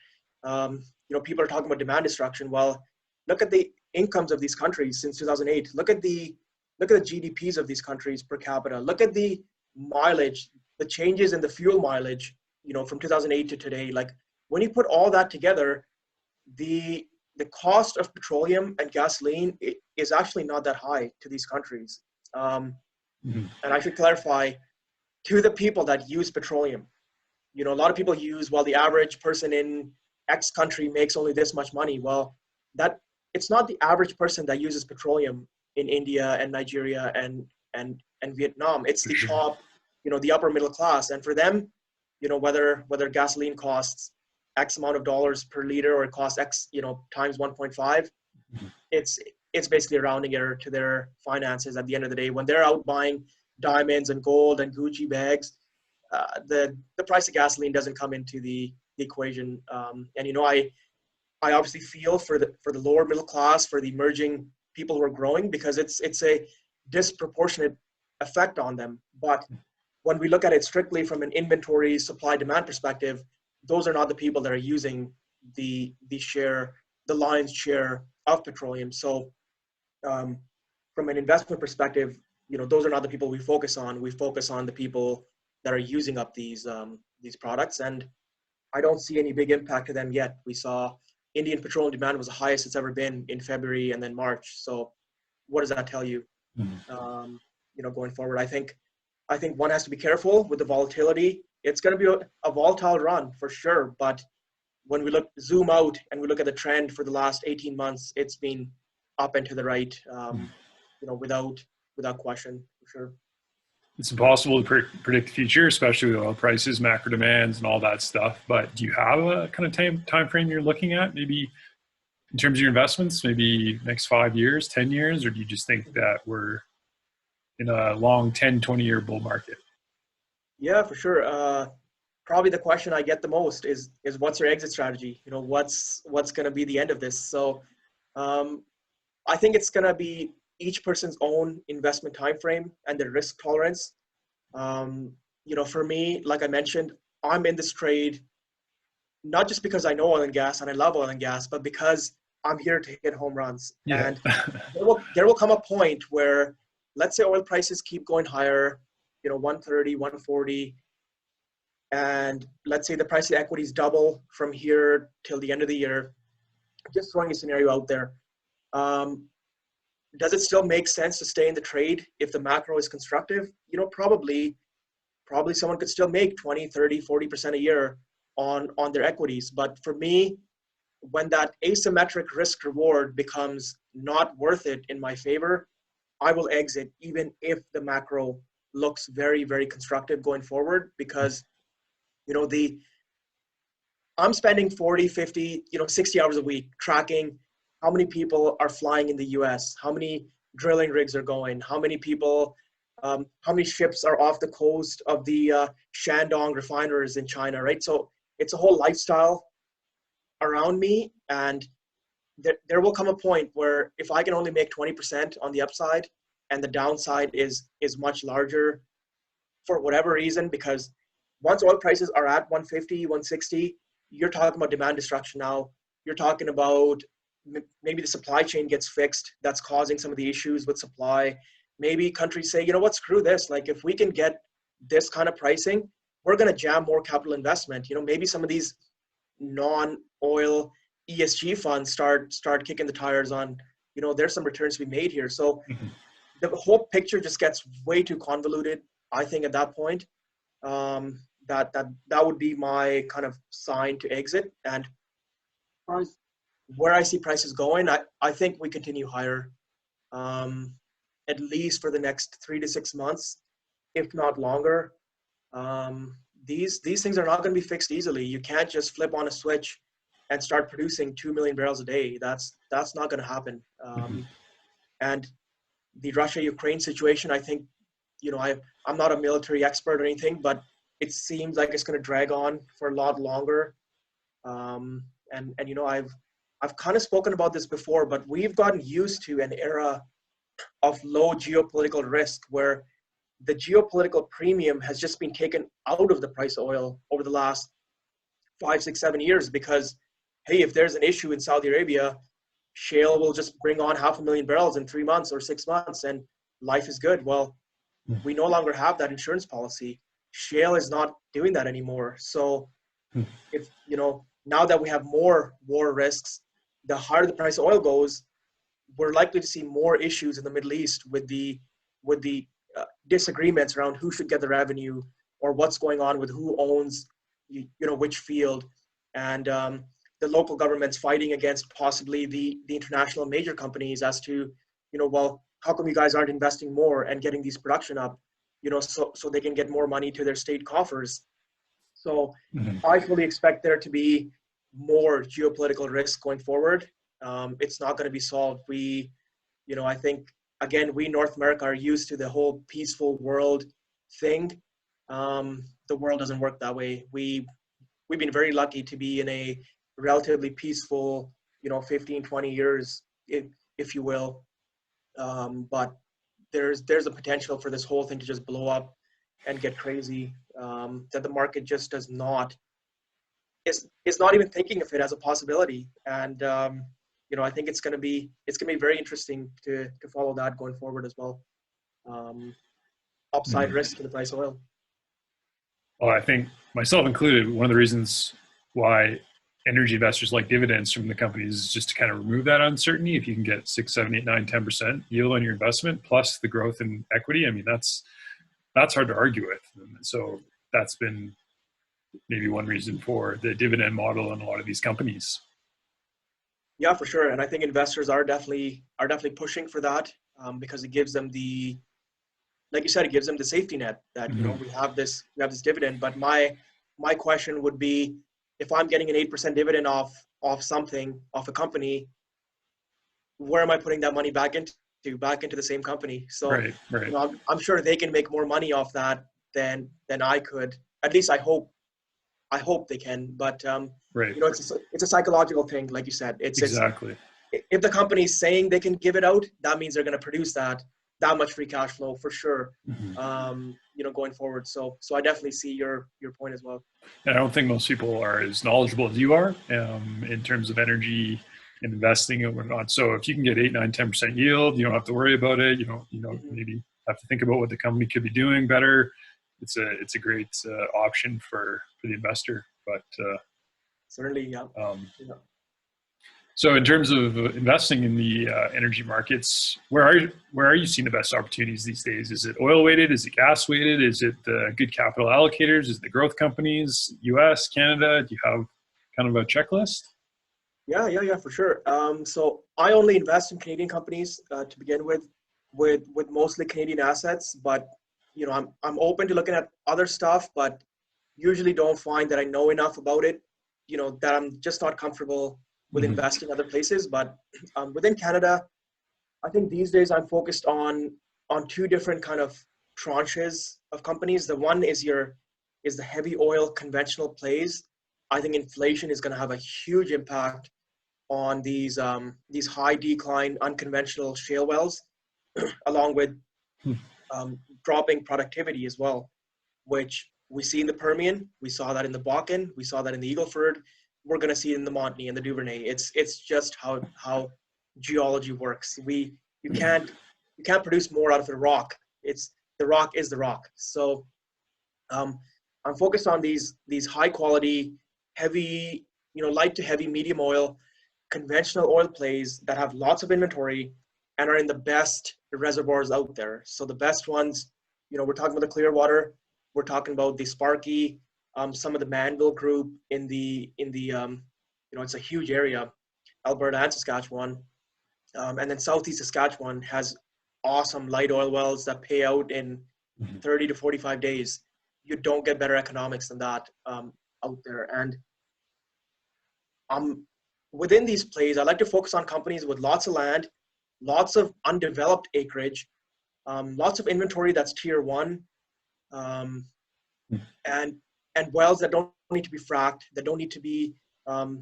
People are talking about demand destruction. Well, look at the incomes of these countries since 2008. Look at the GDPs of these countries per capita. Look at the mileage, the changes in the fuel mileage, from 2008 to today. Like, when you put all that together, the cost of petroleum and gasoline is actually not that high to these countries. And I should clarify, to the people that use petroleum. You know, a lot of people use, well, the average person in X country makes only this much money. Well, that it's not the average person that uses petroleum in India and Nigeria and Vietnam. It's the top, you know, the upper middle class. And for them, you know, whether gasoline costs X amount of dollars per liter or it costs X, you know, times 1.5, it's basically a rounding error to their finances at the end of the day. When they're out buying diamonds and gold and Gucci bags, the price of gasoline doesn't come into the equation. And, you know, I obviously feel for the lower middle class, for the emerging people who are growing, because it's a disproportionate effect on them. But when we look at it strictly from an inventory supply demand perspective, those are not the people that are using the lion's share of petroleum. So from an investment perspective, you know, those are not the people we focus on. We focus on the people that are using up these products, and I don't see any big impact to them yet. We saw Indian petroleum demand was the highest it's ever been in February and then March. So what does that tell you? You know, going forward, I think one has to be careful with the volatility. It's going to be a volatile run for sure, but when we zoom out and we look at the trend for the last 18 months, it's been up and to the right, you know, without question, for sure. It's impossible to predict the future, especially with oil prices, macro demands, and all that stuff. But do you have a kind of time frame you're looking at, maybe in terms of your investments, maybe next 5 years, 10 years, or do you just think that we're in a long 10, 20-year bull market? Yeah, for sure. Probably the question I get the most is what's your exit strategy? You know, what's going to be the end of this? So I think it's going to be each person's own investment time frame and their risk tolerance. You know, for me, like I mentioned, I'm in this trade not just because I know oil and gas and I love oil and gas, but because I'm here to hit home runs. Yeah. And there will come a point where, let's say oil prices keep going higher, you know, 130, 140, and let's say the price of equities double from here till the end of the year. Just throwing a scenario out there. Does it still make sense to stay in the trade if the macro is constructive? You know, probably someone could still make 20, 30, 40% a year on their equities. But for me, when that asymmetric risk reward becomes not worth it in my favor, I will exit even if the macro looks very, very constructive going forward, because, you know, I'm spending 40, 50, you know, 60 hours a week tracking how many people are flying in the US, how many drilling rigs are going, how many people, how many ships are off the coast of the Shandong refiners in China, right? So it's a whole lifestyle around me, and there will come a point where if I can only make 20% on the upside and the downside is much larger for whatever reason, because once oil prices are at 150, 160, you're talking about demand destruction now. You're talking about maybe the supply chain gets fixed. That's causing some of the issues with supply. Maybe countries say, you know what, screw this. Like, if we can get this kind of pricing, we're going to jam more capital investment. You know, maybe some of these non-oil ESG funds start kicking the tires on, you know, there's some returns to be made here. So the whole picture just gets way too convoluted, I think, at that point. That would be my kind of sign to exit. And as far as where I see prices going, I think we continue higher, at least for the next 3 to 6 months, if not longer. These things are not going to be fixed easily. You can't just flip on a switch and start producing 2 million barrels a day. That's not going to happen. And the Russia-Ukraine situation, I think, you know, I'm not a military expert or anything, but it seems like it's going to drag on for a lot longer. And you know, I've kind of spoken about this before, but we've gotten used to an era of low geopolitical risk where the geopolitical premium has just been taken out of the price of oil over the last 5, 6, 7 years, because, hey, if there's an issue in Saudi Arabia, shale will just bring on 500,000 barrels in 3 months or 6 months and life is good. Well, we no longer have that insurance policy. Shale is not doing that anymore. So if, you know, now that we have more war risks, the higher the price of oil goes, we're likely to see more issues in the Middle East with the disagreements around who should get the revenue, or what's going on with who owns which field, and the local governments fighting against possibly the international major companies as to, well, how come you guys aren't investing more and getting these production up, so they can get more money to their state coffers. So I fully expect there to be more geopolitical risk going forward. It's not going to be solved. I think, again, we North America are used to the whole peaceful world thing. The world doesn't work that way. We've been very lucky to be in a relatively peaceful, 15, 20 years, if you will. But there's a potential for this whole thing to just blow up and get crazy, that the market just does not, is not even thinking of it as a possibility. And, I think it's going to be very interesting to follow that going forward as well. Upside risk to the price of oil. Well, I think, myself included, one of the reasons why energy investors like dividends from the companies is just to kind of remove that uncertainty. If you can get 6, 7, 8, 9, 10% yield on your investment plus the growth in equity, I mean, that's hard to argue with. And so that's been maybe one reason for the dividend model in a lot of these companies. Yeah, for sure. And I think investors are definitely pushing for that, because it gives them like you said, it gives them the safety net that, we have this dividend. But my question would be, if I'm getting an 8% dividend off a company, where am I putting that money back into the same company? So right. I'm sure they can make more money off that than I could. At least I hope they can. But right. It's a psychological thing, like you said. Exactly. If the company's saying they can give it out, that means they're going to produce that much free cash flow for sure. Going forward. So I definitely see your point as well. And I don't think most people are as knowledgeable as you are in terms of energy investing and whatnot. So if you can get 8, 9, 10% yield, you don't have to worry about it. You don't maybe have to think about what the company could be doing better. It's a great option for the investor. But certainly, yeah. So in terms of investing in the energy markets, where are you seeing the best opportunities these days? Is it oil weighted? Is it gas weighted? Is it the good capital allocators? Is it the growth companies, US, Canada? Do you have kind of a checklist? Yeah, for sure. So I only invest in Canadian companies to begin with mostly Canadian assets. But I'm open to looking at other stuff, but usually don't find that I know enough about it, that I'm just not comfortable with investing other places. But within Canada, I think these days I'm focused on 2 different kind of tranches of companies. The one is the heavy oil conventional plays. I think inflation is going to have a huge impact on these high decline unconventional shale wells, along with dropping productivity as well, which we see in the Permian. We saw that in the Bakken. We saw that in the Eagle Ford. We're going to see it in the Montney and the Duvernay. It's just how geology works. You can't produce more out of the rock. The rock is the rock. So I'm focused on these high quality, heavy, light to heavy, medium oil, conventional oil plays that have lots of inventory and are in the best reservoirs out there. So the best ones, we're talking about the Clearwater. We're talking about the Sparky, some of the Manville group in the it's a huge area, Alberta and Saskatchewan. And then Southeast Saskatchewan has awesome light oil wells that pay out in 30 to 45 days. You don't get better economics than that out there. And within these plays, I like to focus on companies with lots of land, lots of undeveloped acreage, lots of inventory that's tier 1, and wells that don't need to be fracked, that don't need to be, that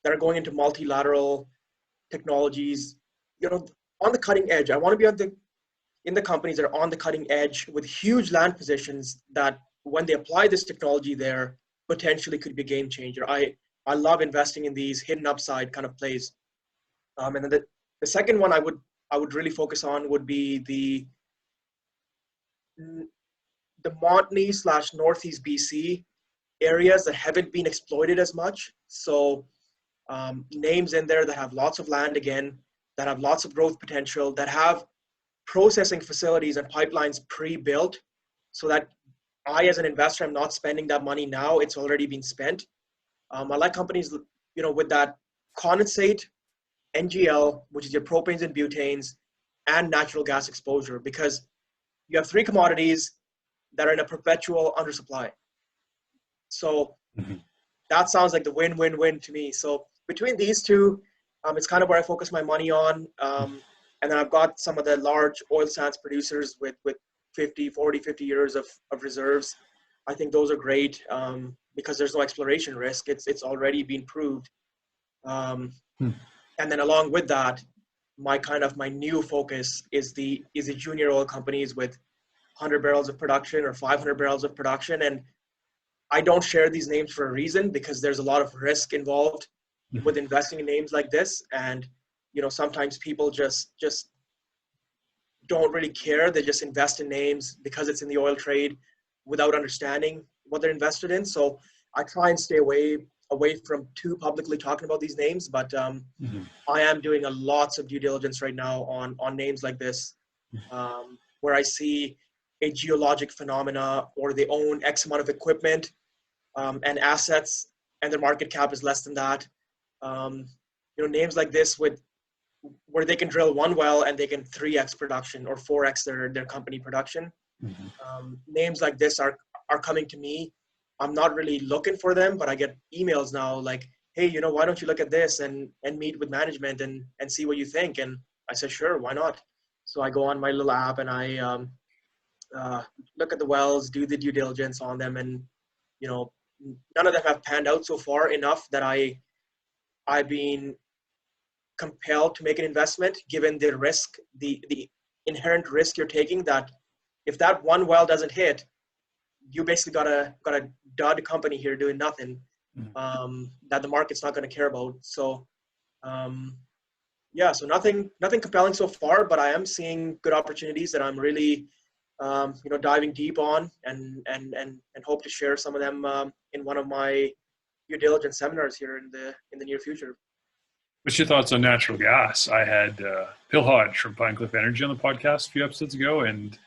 are going into multilateral technologies, on the cutting edge. I want to be in the companies that are on the cutting edge with huge land positions that when they apply this technology there, potentially could be a game changer. I love investing in these hidden upside kind of plays. And then the second one I would really focus on would be the Montney / Northeast BC areas that haven't been exploited as much. So names in there that have lots of land again, that have lots of growth potential, that have processing facilities and pipelines pre-built so that I, as an investor, am not spending that money now. It's already been spent. I like companies, with that condensate, NGL, which is your propanes and butanes, and natural gas exposure, because you have three commodities that are in a perpetual undersupply. So that sounds like the win-win-win to me. So between these two, it's kind of where I focus my money on. And then I've got some of the large oil sands producers with 50 years of reserves. I think those are great because there's no exploration risk. It's already been proved. And then along with that, my new focus is the junior oil companies with 100 barrels of production or 500 barrels of production. And I don't share these names for a reason, because there's a lot of risk involved with investing in names like this. And, sometimes people just don't really care. They just invest in names because it's in the oil trade without understanding what they're invested in. So I try and stay away from too publicly talking about these names, but I am doing lots of due diligence right now on names like this, where I see a geologic phenomena, or they own X amount of equipment and assets, and their market cap is less than that. Names like this where they can drill one well and they can 3x production or 4x their company production. Names like this are coming to me. I'm not really looking for them, but I get emails now like, hey, why don't you look at this and meet with management and see what you think? And I said, sure, why not? So I go on my little app and I look at the wells, do the due diligence on them, and none of them have panned out so far enough that I've been compelled to make an investment, given the risk, the inherent risk you're taking, that if that one well doesn't hit, you basically got a dud company here doing nothing, that the market's not going to care about. So so nothing compelling so far, but I am seeing good opportunities that I'm really diving deep on, and hope to share some of them in one of my due diligence seminars here in the near future. What's your thoughts on natural gas? I had Phil Hodge from Pinecliff Energy on the podcast a few episodes ago, and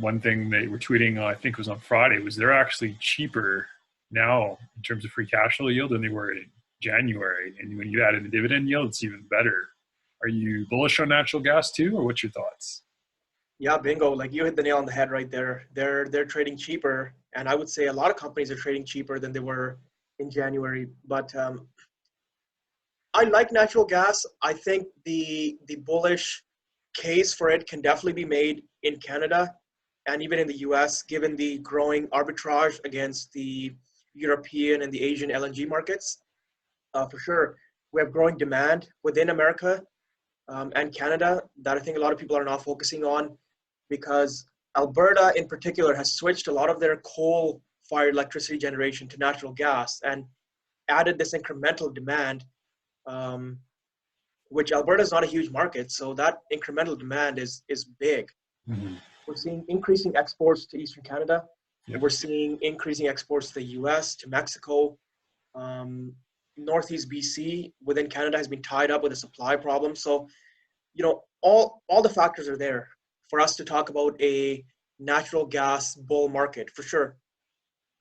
one thing they were tweeting, I think it was on Friday, was they're actually cheaper now in terms of free cash flow yield than they were in January. And when you add in the dividend yield, it's even better. Are you bullish on natural gas too, or what's your thoughts? Yeah, bingo. Like, you hit the nail on the head right there. They're trading cheaper, and I would say a lot of companies are trading cheaper than they were in January. But I like natural gas. I think the bullish case for it can definitely be made in Canada and even in the US, given the growing arbitrage against the European and the Asian LNG markets. For sure, we have growing demand within America and Canada that I think a lot of people are not focusing on, because Alberta in particular has switched a lot of their coal-fired electricity generation to natural gas and added this incremental demand, which Alberta is not a huge market, so that incremental demand is big. We're seeing increasing exports to Eastern Canada. Yep. We're seeing increasing exports to the US, to Mexico. Northeast BC within Canada has been tied up with a supply problem. So, all the factors are there for us to talk about a natural gas bull market, for sure.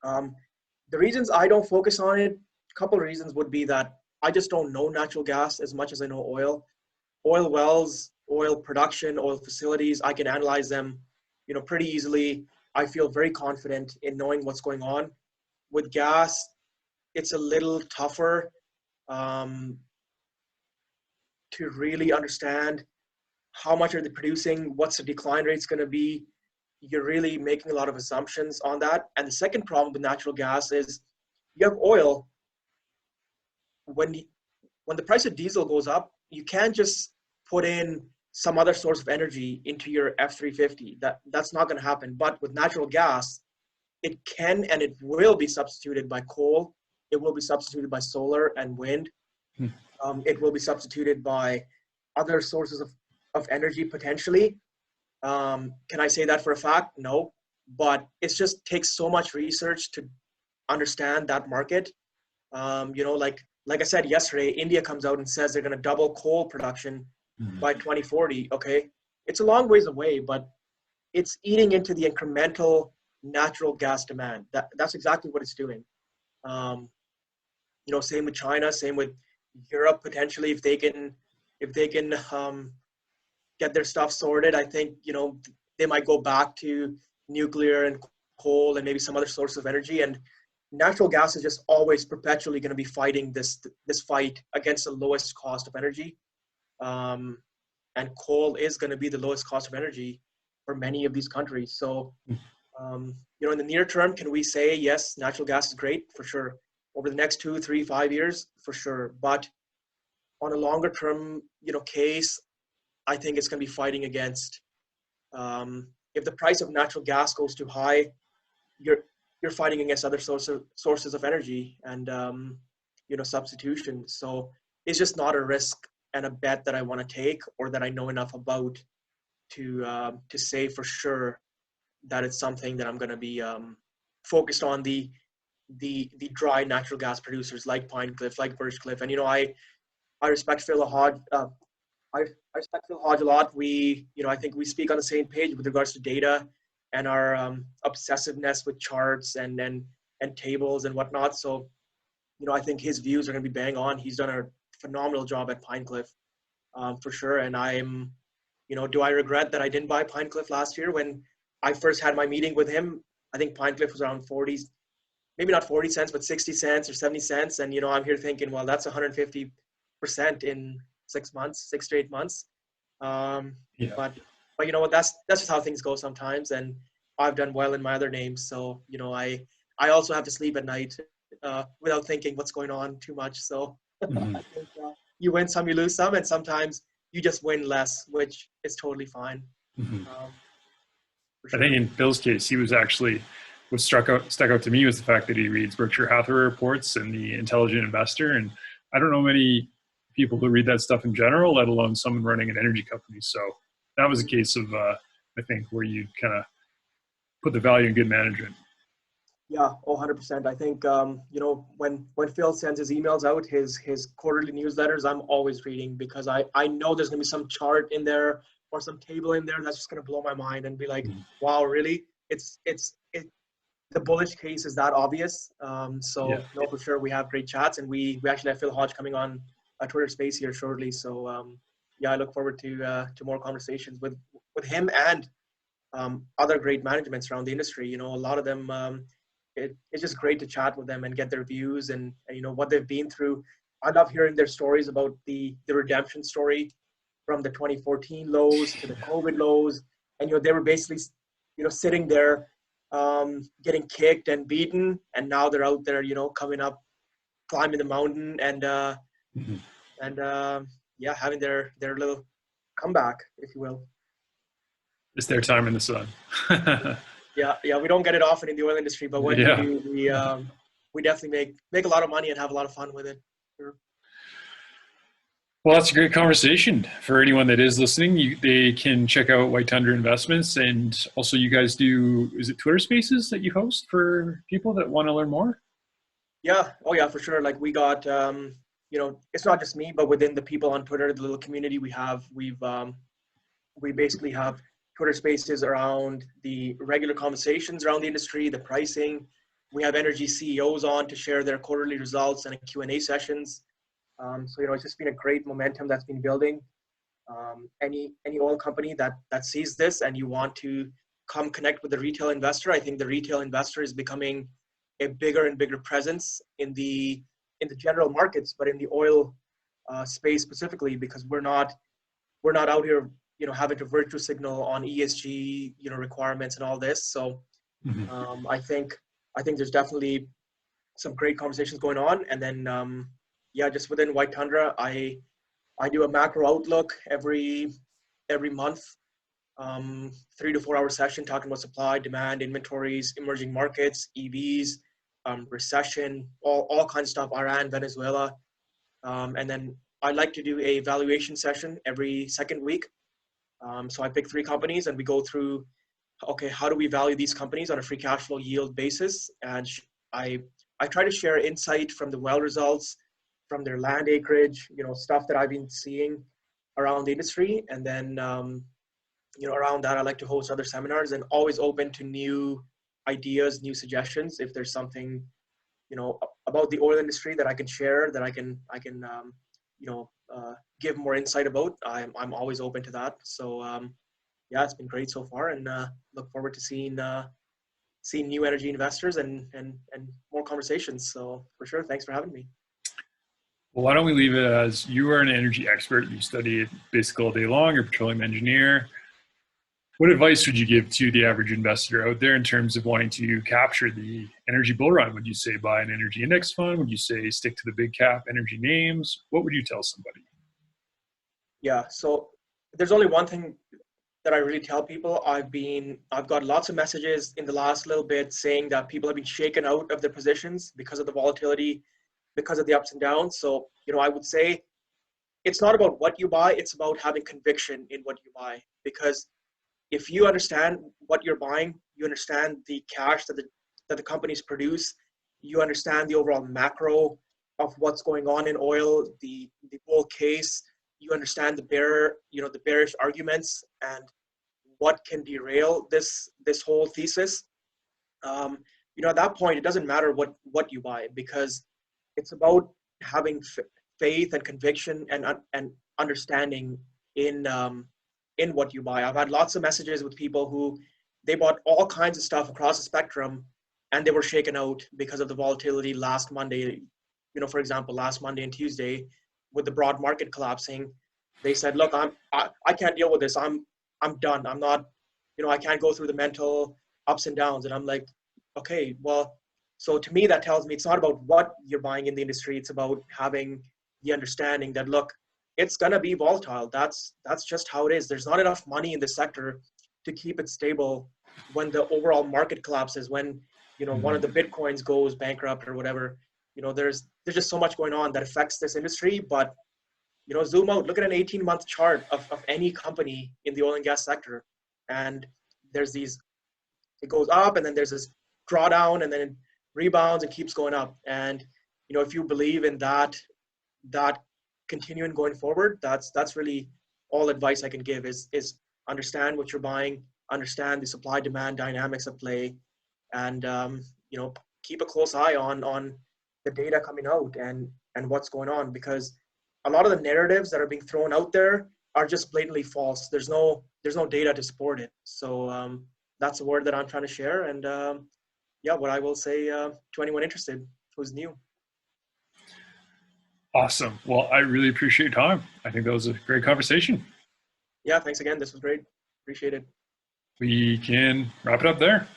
The reasons I don't focus on it, a couple of reasons would be that I just don't know natural gas as much as I know oil. Oil wells, oil production, oil facilities, I can analyze them, pretty easily. I feel very confident in knowing what's going on. With gas, it's a little tougher to really understand how much are they producing, what's the decline rate's going to be. You're really making a lot of assumptions on that. And the second problem with natural gas is you have oil. When the price of diesel goes up, you can't just put in some other source of energy into your F-350. That's not going to happen. But with natural gas, it can and it will be substituted by coal. It will be substituted by solar and wind. It will be substituted by other sources of energy potentially. Can I say that for a fact? No. But it just takes so much research to understand that market. Like I said yesterday, India comes out and says they're going to double coal production by 2040. Okay, it's a long ways away, but it's eating into the incremental natural gas demand. That's exactly what it's doing. Same with China, same with Europe potentially. If they can get their stuff sorted, I think they might go back to nuclear and coal and maybe some other source of energy. And natural gas is just always perpetually going to be fighting this fight against the lowest cost of energy. And coal is going to be the lowest cost of energy for many of these countries. So, in the near term, can we say, yes, natural gas is great? For sure. Over the next 2, 3, 5 years, for sure. But on a longer term, case, I think it's going to be fighting against, if the price of natural gas goes too high, you're fighting against other sources of energy and, substitution. So it's just not a risk and a bet that I want to take or that I know enough about to say for sure that it's something that I'm going to be focused on the dry natural gas producers like Pine Cliff, like Birch Cliff. And, I respect Phil Hodge. I respect Phil Hodge a lot. I think we speak on the same page with regards to data and our obsessiveness with charts and tables and whatnot. So, I think his views are going to be bang on. He's done a phenomenal job at Pine Cliff, for sure. And I'm, do I regret that I didn't buy Pine Cliff last year when I first had my meeting with him? I think Pine Cliff was around 40, maybe not 40 cents, but 60 cents or 70 cents. And, I'm here thinking, well, that's 150% in 6 months, 6 to 8 months. But that's just how things go sometimes. And I've done well in my other names. So, I also have to sleep at night without thinking what's going on too much. So I think you win some, you lose some, and sometimes you just win less, which is totally fine. I think in Phil's case, he was actually what stuck out to me was the fact that he reads Berkshire Hathaway reports and the Intelligent Investor, and I don't know many people who read that stuff in general, let alone someone running an energy company. So that was a case of I think where you kind of put the value in good management. Yeah, 100%. I think when Phil sends his emails out, his quarterly newsletters, I'm always reading because I know there's gonna be some chart in there or some table in there that's just gonna blow my mind and be like, wow, really? The Bullish case is that obvious. No, for sure, we have great chats, and we actually have Phil Hodge coming on a Twitter Space here shortly. So I look forward to more conversations with him and other great managements around the industry. A lot of them. It's just great to chat with them and get their views and what they've been through. I love hearing their stories about the redemption story from the 2014 lows to the COVID lows, and they were basically sitting there getting kicked and beaten, and now they're out there coming up, climbing the mountain and having their little comeback, if you will. It's their time in the sun. Yeah, we don't get it often in the oil industry, but when we do, we definitely make a lot of money and have a lot of fun with it. Sure. Well, that's a great conversation. For anyone that is listening, they can check out White Tundra Investments, and also you guys do, is it Twitter Spaces that you host for people that want to learn more? Yeah, oh yeah, for sure. Like we got, it's not just me, but within the people on Twitter, the little community we have, we basically have Twitter Spaces around the regular conversations around the industry, the pricing. We have energy CEOs on to share their quarterly results and Q&A sessions. So it's just been a great momentum that's been building. Any oil company that sees this and you want to come connect with the retail investor, I think the retail investor is becoming a bigger and bigger presence in the general markets, but in the oil space specifically, because we're not out here having to virtue signal on ESG requirements and all this. So I think there's definitely some great conversations going on. And then just within White Tundra, I do a macro outlook every month, 3 to 4 hour session talking about supply, demand, inventories, emerging markets, EVs, recession, all kinds of stuff, Iran, Venezuela. And then I like to do a valuation session every second week. So I pick 3 companies and we go through, okay, how do we value these companies on a free cash flow yield basis? And I I try to share insight from the well results, from their land acreage, stuff that I've been seeing around the industry. And then, around that, I like to host other seminars, and always open to new ideas, new suggestions. If there's something, about the oil industry that I can share, that I can give more insight about, I'm always open to that. So yeah, it's been great so far, and look forward to seeing new energy investors and more conversations. So for sure, thanks for having me. Well, why don't we leave it as you are an energy expert. You study basically all day long. You're a petroleum engineer. What advice would you give to the average investor out there in terms of wanting to capture the energy bull run? Would you say buy an energy index fund? Would you say stick to the big cap energy names? What would you tell somebody? Yeah, so there's only one thing that I really tell people. I've got lots of messages in the last little bit saying that people have been shaken out of their positions because of the volatility, because of the ups and downs. So, I would say it's not about what you buy, it's about having conviction in what you buy. Because if you understand what you're buying, you understand the cash that the companies produce, you understand the overall macro of what's going on in oil, the bull case, you understand the bearish arguments and what can derail this whole thesis. At that point, it doesn't matter what you buy, because it's about having faith and conviction and understanding in what you buy. I've had lots of messages with people who they bought all kinds of stuff across the spectrum, and they were shaken out because of the volatility last Monday. For example, last Monday and Tuesday, with the broad market collapsing, they said, "Look, I can't deal with this. I'm done. I'm not, I can't go through the mental ups and downs." And I'm like, okay, well, so to me, that tells me it's not about what you're buying in the industry. It's about having the understanding that, look, it's going to be volatile. That's just how it is. There's not enough money in the sector to keep it stable when the overall market collapses, when, one of the Bitcoins goes bankrupt or whatever. There's just so much going on that affects this industry. But, zoom out, look at an 18-month chart of any company in the oil and gas sector. And there's it goes up, and then there's this drawdown, and then it rebounds and keeps going up. And, if you believe in that continuing going forward, that's really all advice I can give is understand what you're buying, understand the supply demand dynamics at play, and keep a close eye on the data coming out and what's going on, because a lot of the narratives that are being thrown out there are just blatantly false. There's no data to support it. So that's a word that I'm trying to share, and what I will say to anyone interested who's new. Awesome. Well, I really appreciate your time. I think that was a great conversation. Yeah, thanks again. This was great. Appreciate it. We can wrap it up there.